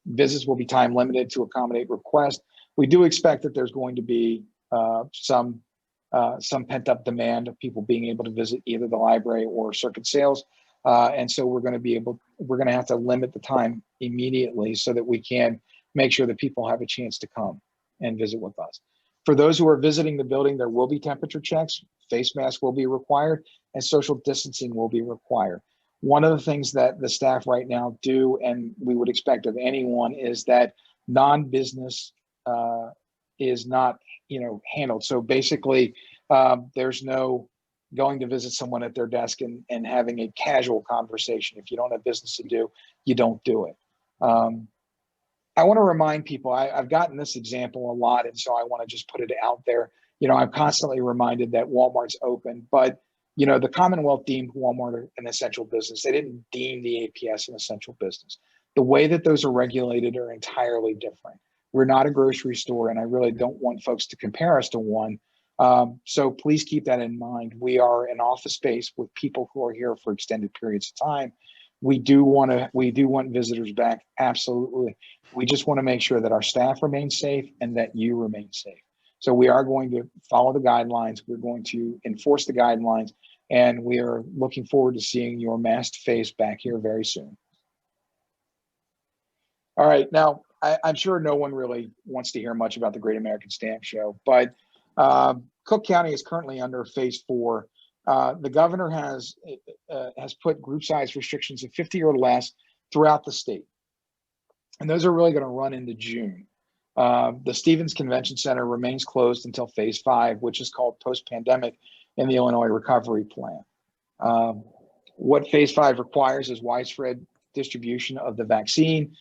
Visits will be time limited to accommodate requests. We do expect that there's going to be some pent-up demand of people being able to visit either the library or circuit sales. And so we're going to have to limit the time immediately so that we can make sure that people have a chance to come and visit with us. For those who are visiting the building, there will be temperature checks, face masks will be required, and social distancing will be required. One of the things that the staff right now do, and we would expect of anyone, is that non-business is not, handled. So basically, there's no going to visit someone at their desk and having a casual conversation. If you don't have business to do, you don't do it. I want to remind people, I've gotten this example a lot, and so I want to just put it out there. I'm constantly reminded that Walmart's open, but the Commonwealth deemed Walmart an essential business. They didn't deem the APS an essential business. The way that those are regulated are entirely different. We're not a grocery store, and I really don't want folks to compare us to one. So please keep that in mind. We are an office space with people who are here for extended periods of time. We do want visitors back, absolutely. We just want to make sure that our staff remain safe and that you remain safe. So we are going to follow the guidelines. We're going to enforce the guidelines, and we are looking forward to seeing your masked face back here very soon. All right, now I'm sure no one really wants to hear much about the Great American Stamp Show, but Cook County is currently under phase 4. The governor has put group size restrictions of 50 or less throughout the state. And those are really going to run into June. The Stevens Convention Center remains closed until phase 5, which is called post-pandemic in the Illinois Recovery Plan. What phase 5 requires is widespread distribution of the vaccine,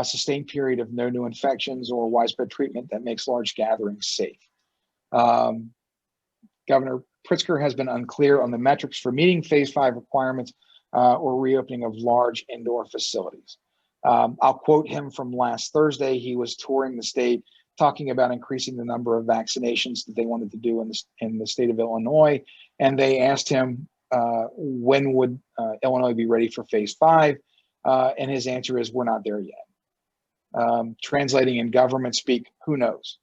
sustained period of no new infections, or widespread treatment that makes large gatherings safe. Governor Pritzker has been unclear on the metrics for meeting phase 5 requirements or reopening of large indoor facilities. I'll quote him from last Thursday. He was touring the state, talking about increasing the number of vaccinations that they wanted to do in the state of Illinois. And they asked him, when would Illinois be ready for phase 5? And his answer is, we're not there yet. Translating in government speak, who knows?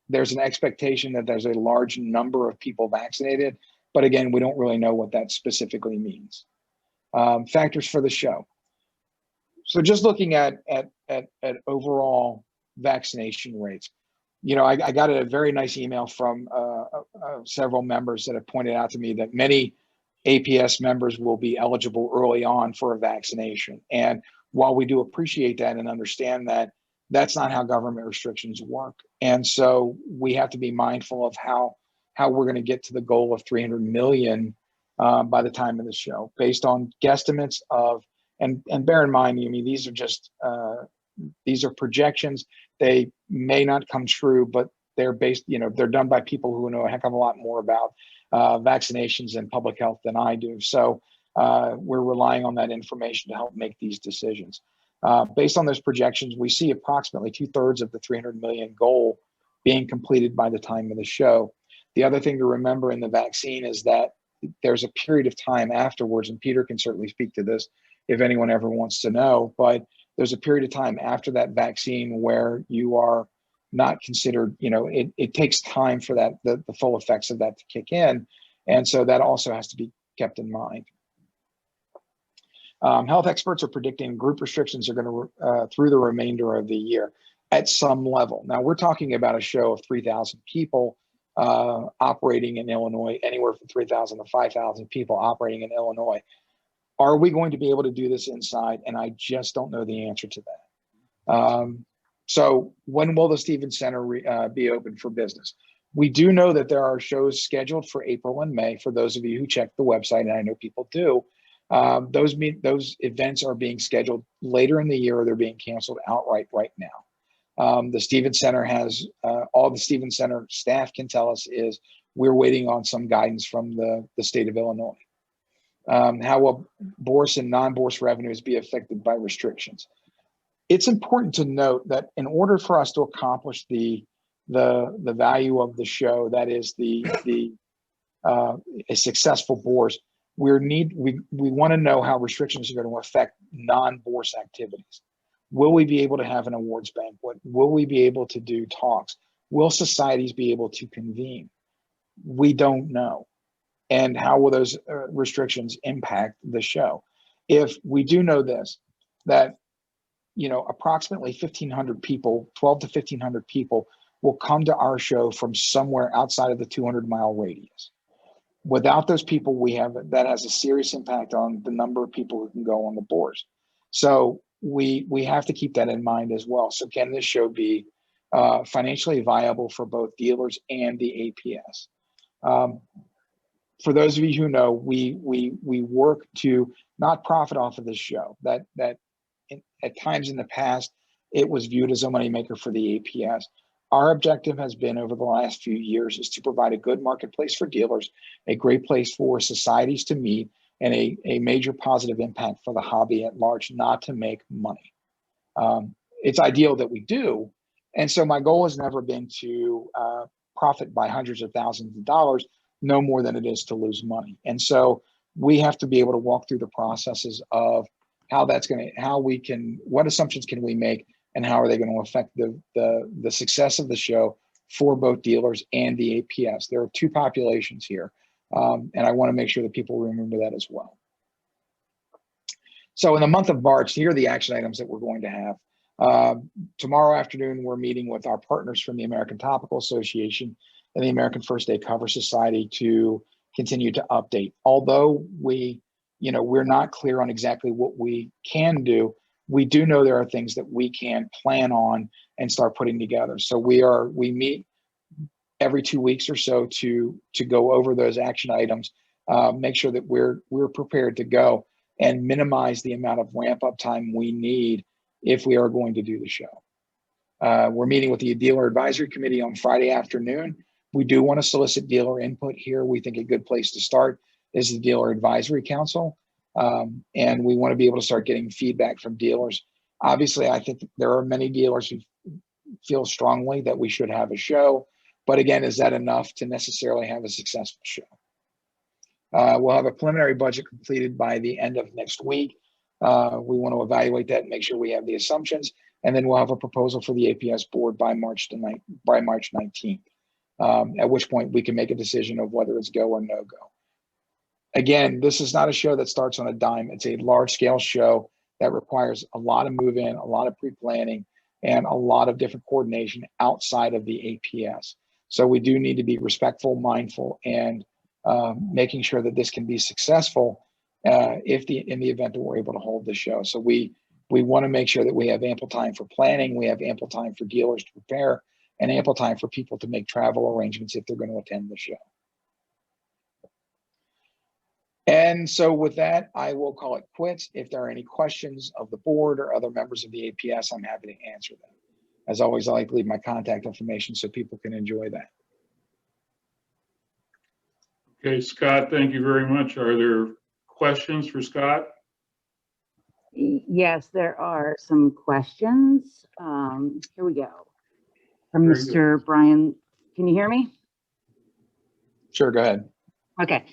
There's an expectation that there's a large number of people vaccinated, but again, we don't really know what that specifically means. Factors for the show. So just looking at overall vaccination rates, you know, I got a very nice email from several members that have pointed out to me that many APS members will be eligible early on for a vaccination. And while we do appreciate that and understand that, that's not how government restrictions work. And so we have to be mindful of how we're going to get to the goal of 300 million by the time of the show, based on guesstimates of, and bear in mind, I mean, these are just, these are projections. They may not come true, but they're based, you know, they're done by people who know a heck of a lot more about vaccinations and public health than I do. So we're relying on that information to help make these decisions. Based on those projections, we see approximately 2/3 of the 300 million goal being completed by the time of the show. The other thing to remember in the vaccine is that there's a period of time afterwards, and Peter can certainly speak to this if anyone ever wants to know, but there's a period of time after that vaccine where you are not considered, you know, it takes time for that, the full effects of that to kick in. And so that also has to be kept in mind. Health experts are predicting group restrictions are going to, through the remainder of the year at some level. Now we're talking about a show of 3,000 people operating in Illinois, anywhere from 3,000 to 5,000 people operating in Illinois. Are we going to be able to do this inside? And I just don't know the answer to that. So when will the Stevens Center be open for business? We do know that there are shows scheduled for April and May. For those of you who check the website, and I know people do, those events are being scheduled later in the year, or they're being canceled outright right now. The Stevens Center has, all the Stevens Center staff can tell us is we're waiting on some guidance from the state of Illinois. How will bourse and non-bourse revenues be affected by restrictions? It's important to note that in order for us to accomplish the value of the show, that is a successful bourse, we want to know how restrictions are going to affect non-bourse activities. Will we be able to have an awards banquet? Will we be able to do talks? Will societies be able to convene? We don't know. And how will those restrictions impact the show? If we do know this, that, you know, approximately 1,500 people, 12 to 1,500 people will come to our show from somewhere outside of the 200-mile radius. Without those people, that has a serious impact on the number of people who can go on the boards. So we have to keep that in mind as well. So can this show be financially viable for both dealers and the APS? For those of you who know, we work to not profit off of this show. That at times in the past, it was viewed as a moneymaker for the APS. Our objective has been over the last few years is to provide a good marketplace for dealers, a great place for societies to meet, and a major positive impact for the hobby at large, not to make money. It's ideal that we do. And so my goal has never been to profit by hundreds of thousands of dollars, no more than it is to lose money. And so we have to be able to walk through the processes of how that's going to, what assumptions can we make, and how are they going to affect the success of the show for both dealers and the APS. There are two populations here, and I want to make sure that people remember that as well. So in the month of March, here are the action items that we're going to have. Tomorrow afternoon, we're meeting with our partners from the American Topical Association and the American First Aid Cover Society to continue to update. Although we're not clear on exactly what we can do, we do know there are things that we can plan on and start putting together. So we meet every 2 weeks or so to go over those action items, make sure that we're prepared to go and minimize the amount of ramp up time we need if we are going to do the show. We're meeting with the Dealer Advisory Committee on Friday afternoon. We do want to solicit dealer input here. We think a good place to start is the Dealer Advisory Council. And we want to be able to start getting feedback from dealers. Obviously, I think there are many dealers who feel strongly that we should have a show. But again, is that enough to necessarily have a successful show? We'll have a preliminary budget completed by the end of next week. We want to evaluate that and make sure we have the assumptions. And then we'll have a proposal for the APS board by March 19th, at which point we can make a decision of whether it's go or no go. Again, this is not a show that starts on a dime. It's a large scale show that requires a lot of move in, a lot of pre-planning, and a lot of different coordination outside of the APS. So we do need to be respectful, mindful, and making sure that this can be successful in the event that we're able to hold the show. So we want to make sure that we have ample time for planning, we have ample time for dealers to prepare, and ample time for people to make travel arrangements if they're going to attend the show. And so with that, I will call it quits. If there are any questions of the board or other members of the APS, I'm happy to answer them. As always, I like to leave my contact information so people can enjoy that. Okay, Scott, thank you very much. Are there questions for Scott? Yes, there are some questions. Here we go. From Very Mr. Brian. Can you hear me? Sure, go ahead. Okay.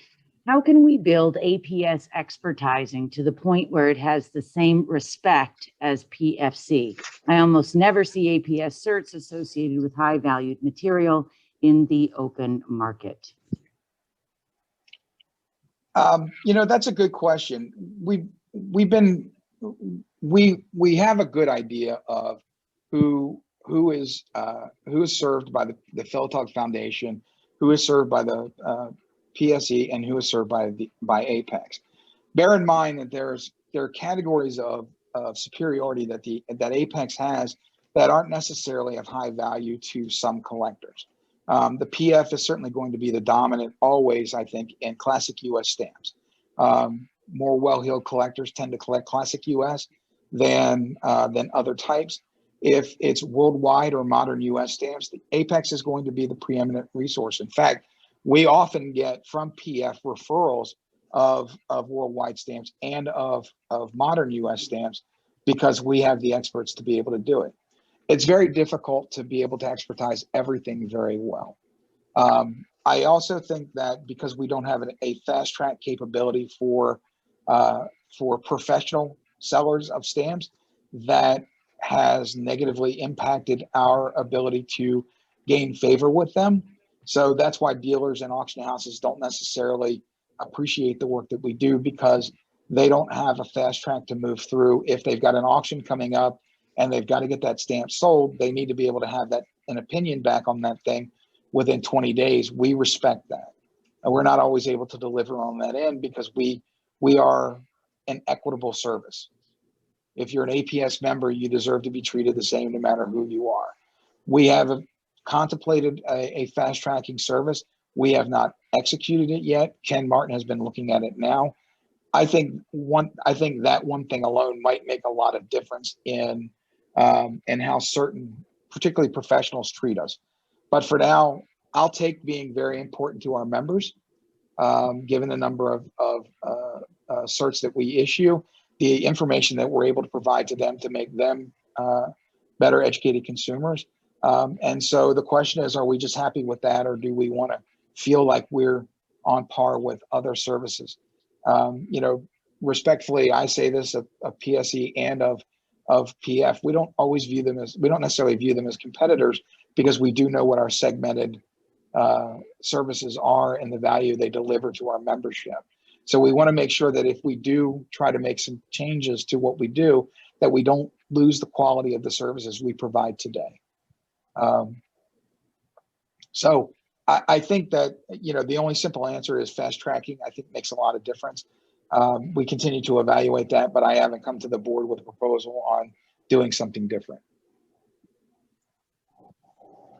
How can we build APS expertising to the point where it has the same respect as PFC? I almost never see APS certs associated with high valued material in the open market. You know, that's a good question. We have a good idea of who is served by the Philtog Foundation, who is served by the PSE, and who is served by Apex. Bear in mind that there are categories of superiority that Apex has that aren't necessarily of high value to some collectors. The PF is certainly going to be the dominant always, I think, in classic US stamps. More well-heeled collectors tend to collect classic US than other types. If it's worldwide or modern US stamps, the Apex is going to be the preeminent resource. In fact, we often get from PF referrals of worldwide stamps and of modern US stamps because we have the experts to be able to do it. It's very difficult to be able to expertise everything very well. I also think that because we don't have a fast track capability for professional sellers of stamps, that has negatively impacted our ability to gain favor with them. So that's why dealers and auction houses don't necessarily appreciate the work that we do, because they don't have a fast track to move through. If they've got an auction coming up and they've got to get that stamp sold, they need to be able to have an opinion back on that thing within 20 days. We respect that. And we're not always able to deliver on that end because we are an equitable service. If you're an APS member, you deserve to be treated the same no matter who you are. We have contemplated a fast tracking service. We have not executed it yet. Ken Martin has been looking at it now. I think that one thing alone might make a lot of difference in how certain, particularly professionals, treat us. But for now, I'll take being very important to our members, given the number of certs that we issue, the information that we're able to provide to them to make them better educated consumers. And so the question is, are we just happy with that, or do we want to feel like we're on par with other services? You know, respectfully, I say this of PSE and of PF, we don't necessarily view them as competitors, because we do know what our segmented services are and the value they deliver to our membership. So we want to make sure that if we do try to make some changes to what we do, that we don't lose the quality of the services we provide today. So I think that, you know, the only simple answer is fast tracking. I think makes a lot of difference. We continue to evaluate that, but I haven't come to the board with a proposal on doing something different.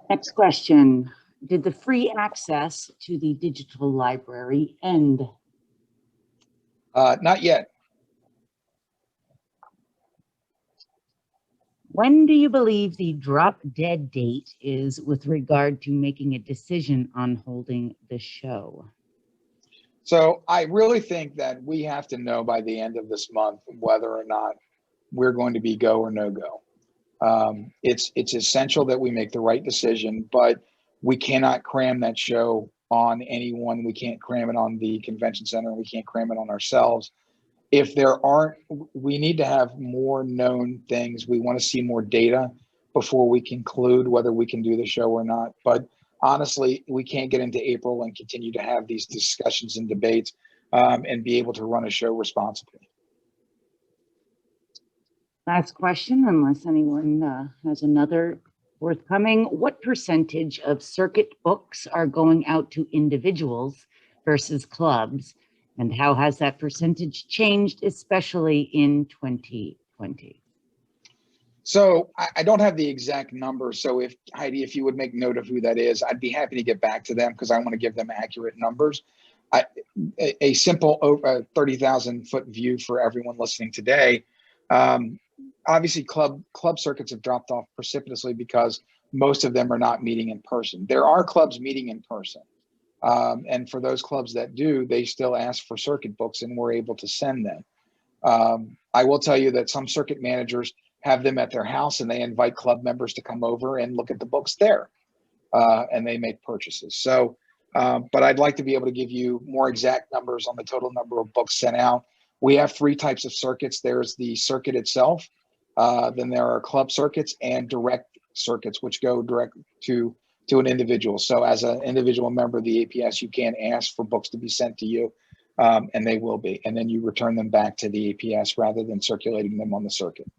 Next question. Did the free access to the digital library end? Not yet. When do you believe the drop dead date is with regard to making a decision on holding the show? So I really think that we have to know by the end of this month whether or not we're going to be go or no go. It's essential that we make the right decision, but we cannot cram that show on anyone. We can't cram it on the convention center. We can't cram it on ourselves. If there aren't, we need to have more known things. We want to see more data before we conclude whether we can do the show or not. But honestly, we can't get into April and continue to have these discussions and debates and be able to run a show responsibly. Last question, unless anyone has another forthcoming. What percentage of circuit books are going out to individuals versus clubs? And how has that percentage changed, especially in 2020? So I don't have the exact number. So if Heidi, if you would make note of who that is, I'd be happy to get back to them because I want to give them accurate numbers. A simple 30,000 foot view for everyone listening today. Obviously, club circuits have dropped off precipitously because most of them are not meeting in person. There are clubs meeting in person. And for those clubs that do, they still ask for circuit books and we're able to send them. I will tell you that some circuit managers have them at their house and they invite club members to come over and look at the books there and they make purchases. So, but I'd like to be able to give you more exact numbers on the total number of books sent out. We have three types of circuits. There's the circuit itself. Then there are club circuits and direct circuits, which go direct to an individual. So as an individual member of the APS, you can ask for books to be sent to you and they will be. And then you return them back to the APS rather than circulating them on the circuit.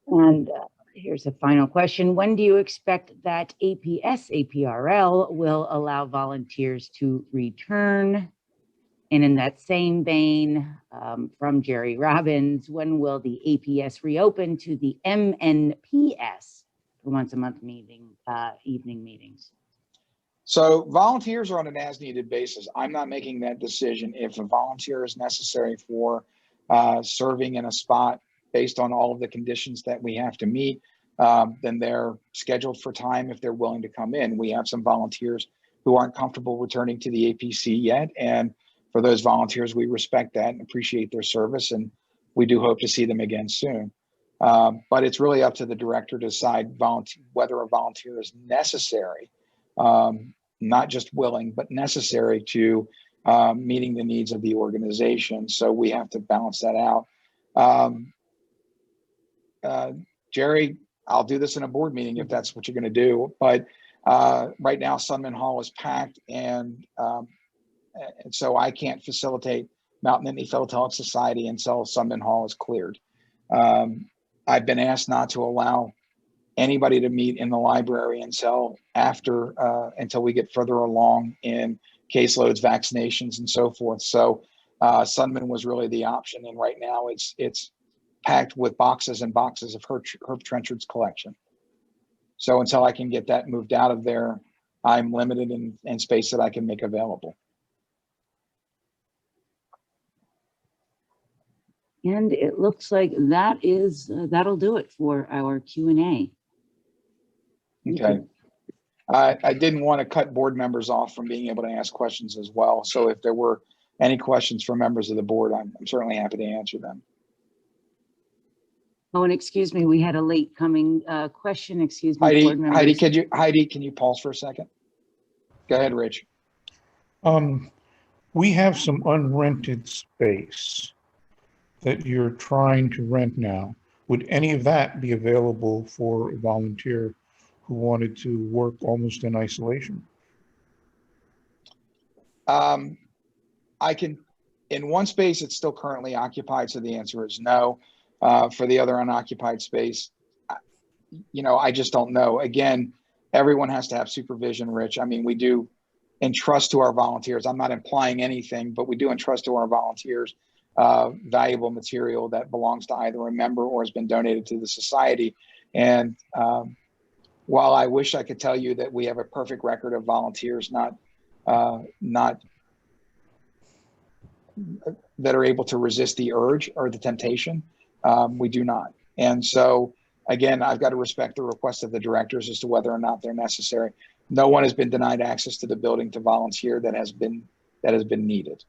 And here's a final question. When do you expect that APS APRL will allow volunteers to return? And in that same vein, from Jerry Robbins, when will the APS reopen to the MNPS for once a month meeting, evening meetings? So volunteers are on an as-needed basis. I'm not making that decision. If a volunteer is necessary for serving in a spot based on all of the conditions that we have to meet, then they're scheduled for time if they're willing to come in. We have some volunteers who aren't comfortable returning to the APC yet. And for those volunteers, we respect that and appreciate their service. And we do hope to see them again soon. But it's really up to the director to decide whether a volunteer is necessary, not just willing, but necessary to meeting the needs of the organization. So we have to balance that out. Jerry, I'll do this in a board meeting if that's what you're going to do. But right now, Sunman Hall is packed, and so I can't facilitate Mountain Nittany Philatelic Society until Sunman Hall is cleared. I've been asked not to allow anybody to meet in the library until we get further along in caseloads, vaccinations, and so forth. So Sunman was really the option, and right now it's packed with boxes and boxes of Herb Trenchard's collection. So until I can get that moved out of there, I'm limited in space that I can make available. And it looks like that'll do it for our Q&A. Okay. I didn't want to cut board members off from being able to ask questions as well. So if there were any questions from members of the board, I'm certainly happy to answer them. Oh, and excuse me, we had a late coming question. Excuse me, board members. Heidi, can you pause for a second? Go ahead, Rich. We have some unrented space that you're trying to rent now. Would any of that be available for a volunteer who wanted to work almost in isolation? I can, in one space, it's still currently occupied, so the answer is no. For the other unoccupied space, I just don't know. Again, everyone has to have supervision, Rich. I mean, we do entrust to our volunteers. I'm not implying anything, but we do entrust to our volunteers valuable material that belongs to either a member or has been donated to the society. And while I wish I could tell you that we have a perfect record of volunteers not that are able to resist the urge or the temptation, We do not. And so, again, I've got to respect the request of the directors as to whether or not they're necessary. No one has been denied access to the building to volunteer that has been needed,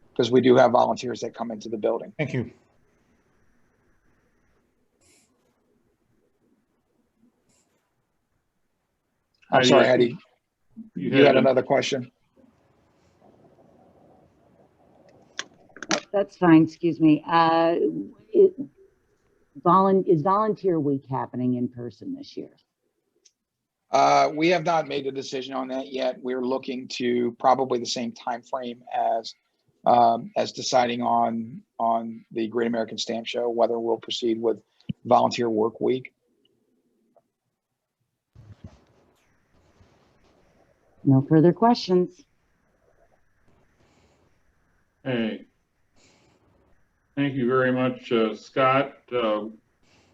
because we do have volunteers that come into the building. Thank you. I'm sorry, Heidi, you had another question? That's fine, excuse me. Is Volunteer Week happening in person this year? We have not made a decision on that yet. We're looking to probably the same time frame as deciding on the Great American Stamp Show, whether we'll proceed with Volunteer Work Week. No further questions. Hey, thank you very much, Scott.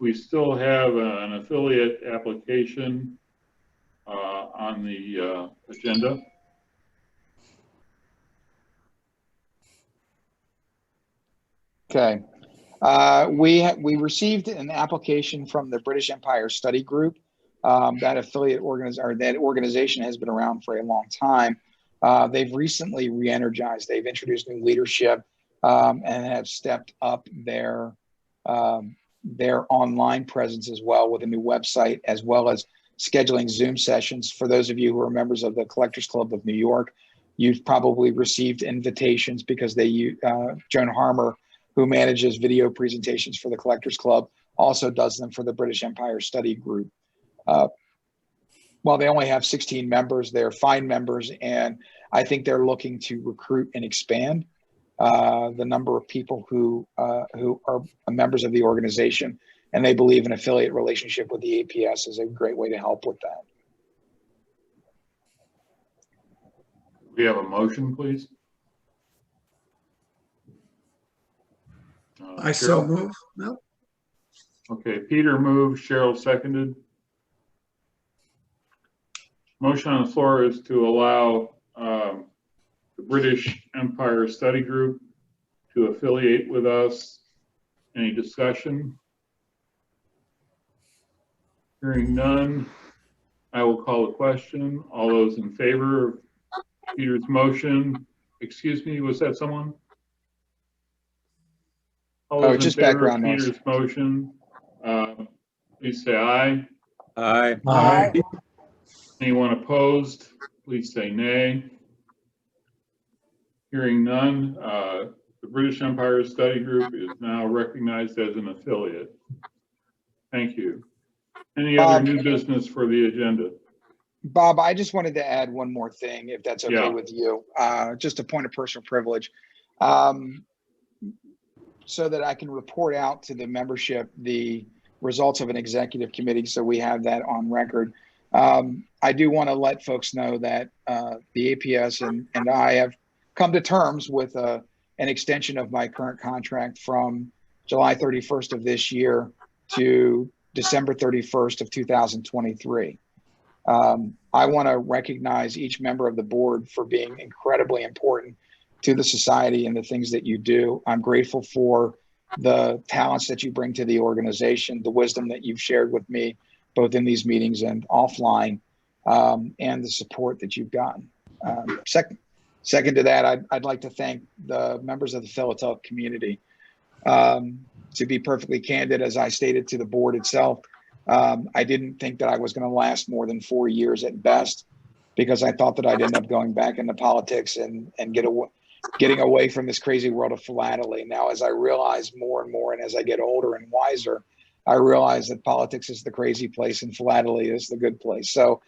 We still have an affiliate application on the agenda. Okay. We received an application from the British Empire Study Group. That organization has been around for a long time. They've recently re-energized. They've introduced new leadership and have stepped up their online presence as well, with a new website, as well as scheduling Zoom sessions. For those of you who are members of the Collectors Club of New York, you've probably received invitations because Joan Harmer, who manages video presentations for the Collectors Club, also does them for the British Empire Study Group. While they only have 16 members, they're fine members, and I think they're looking to recruit and expand the number of people who are members of the organization, and they believe an affiliate relationship with the APS is a great way to help with that. We have a motion, please. I so Cheryl? move. No. Okay, Peter moved, Cheryl seconded. Motion on the floor is to allow the British Empire Study Group to affiliate with us. Any discussion? Hearing none, I will call the question. All those in favor of Peter's motion, excuse me, was that someone? All those just in favor background of noise. Peter's motion, please say aye. Aye. Aye. Anyone opposed, please say nay. Hearing none, the British Empire Study Group is now recognized as an affiliate. Thank you. Any other new business for the agenda? Bob, I just wanted to add one more thing, if that's okay Yeah. with you. Just a point of personal privilege. So that I can report out to the membership the results of an executive committee, so we have that on record. I do want to let folks know that the APS and I have come to terms with an extension of my current contract from July 31st of this year to December 31st of 2023. I want to recognize each member of the board for being incredibly important to the society and the things that you do. I'm grateful for the talents that you bring to the organization, the wisdom that you've shared with me, both in these meetings and offline, and the support that you've gotten. Second to that, I'd like to thank the members of the Philatelic community. To be perfectly candid, as I stated to the board itself, I didn't think that I was going to last more than 4 years at best, because I thought that I'd end up going back into politics and getting away from this crazy world of philately. Now, as I realize more and more, and as I get older and wiser, I realize that politics is the crazy place and philately is the good place. So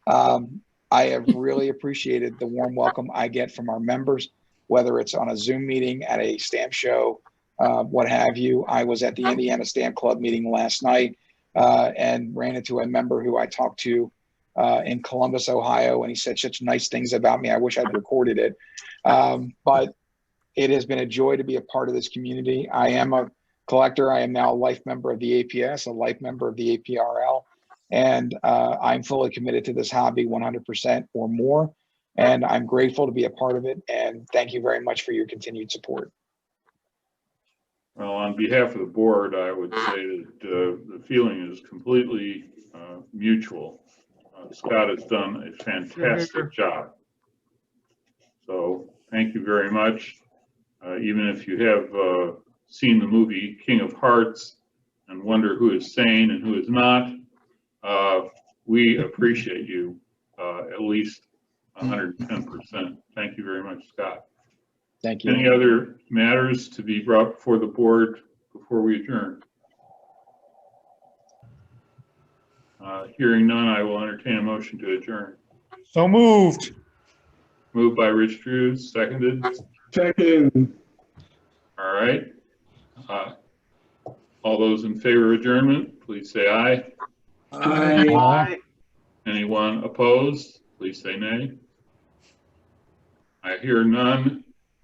I have really appreciated the warm welcome I get from our members, whether it's on a Zoom meeting, at a stamp show, what have you. I was at the Indiana Stamp Club meeting last night and ran into a member who I talked to in Columbus, Ohio, and he said such nice things about me. I wish I'd recorded it. But it has been a joy to be a part of this community. I am a collector. I am now a life member of the APS, a life member of the APRL, and I'm fully committed to this hobby 100% or more. And I'm grateful to be a part of it. And thank you very much for your continued support. Well, on behalf of the board, I would say that the feeling is completely mutual. Scott has done a fantastic job. So thank you very much. Even if you have seen the movie King of Hearts and wonder who is sane and who is not, we appreciate you at least 110%. Thank you very much, Scott. Thank you. Any other matters to be brought before the board before we adjourn? Hearing none, I will entertain a motion to adjourn. So moved. Moved by Rich Drews, seconded. Second. All right. All those in favor of adjournment, please say aye. Aye. Anyone opposed, please say nay. I hear none.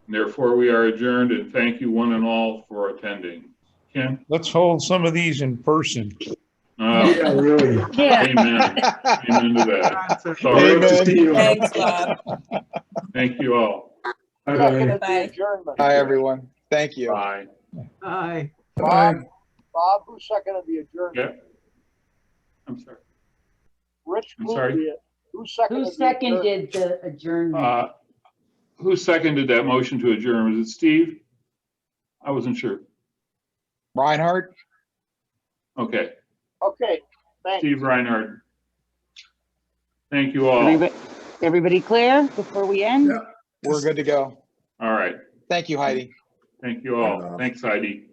Therefore, we are adjourned, and thank you one and all for attending. Ken? Let's hold some of these in person. Yeah, really. Yeah. Amen. Amen to that. Love Sorry. to see you. Thanks, Bob. Thank you all. Bye-bye. Seconded the Bye. adjournment. Hi, everyone. Thank you. Bye. Aye. Bob, who seconded the adjournment? Yeah. I'm sorry. Rich I'm moved sorry? it. Who seconded? Who the adjournment? seconded the adjournment? Who seconded that motion to adjourn? Was it Steve? I wasn't sure. Reinhardt? Okay. Okay, thanks. Steve Reinhardt. Thank you all. Everybody clear before we end? Yeah. We're good to go. All right. Thank you, Heidi. Thank you all. Thanks, Heidi.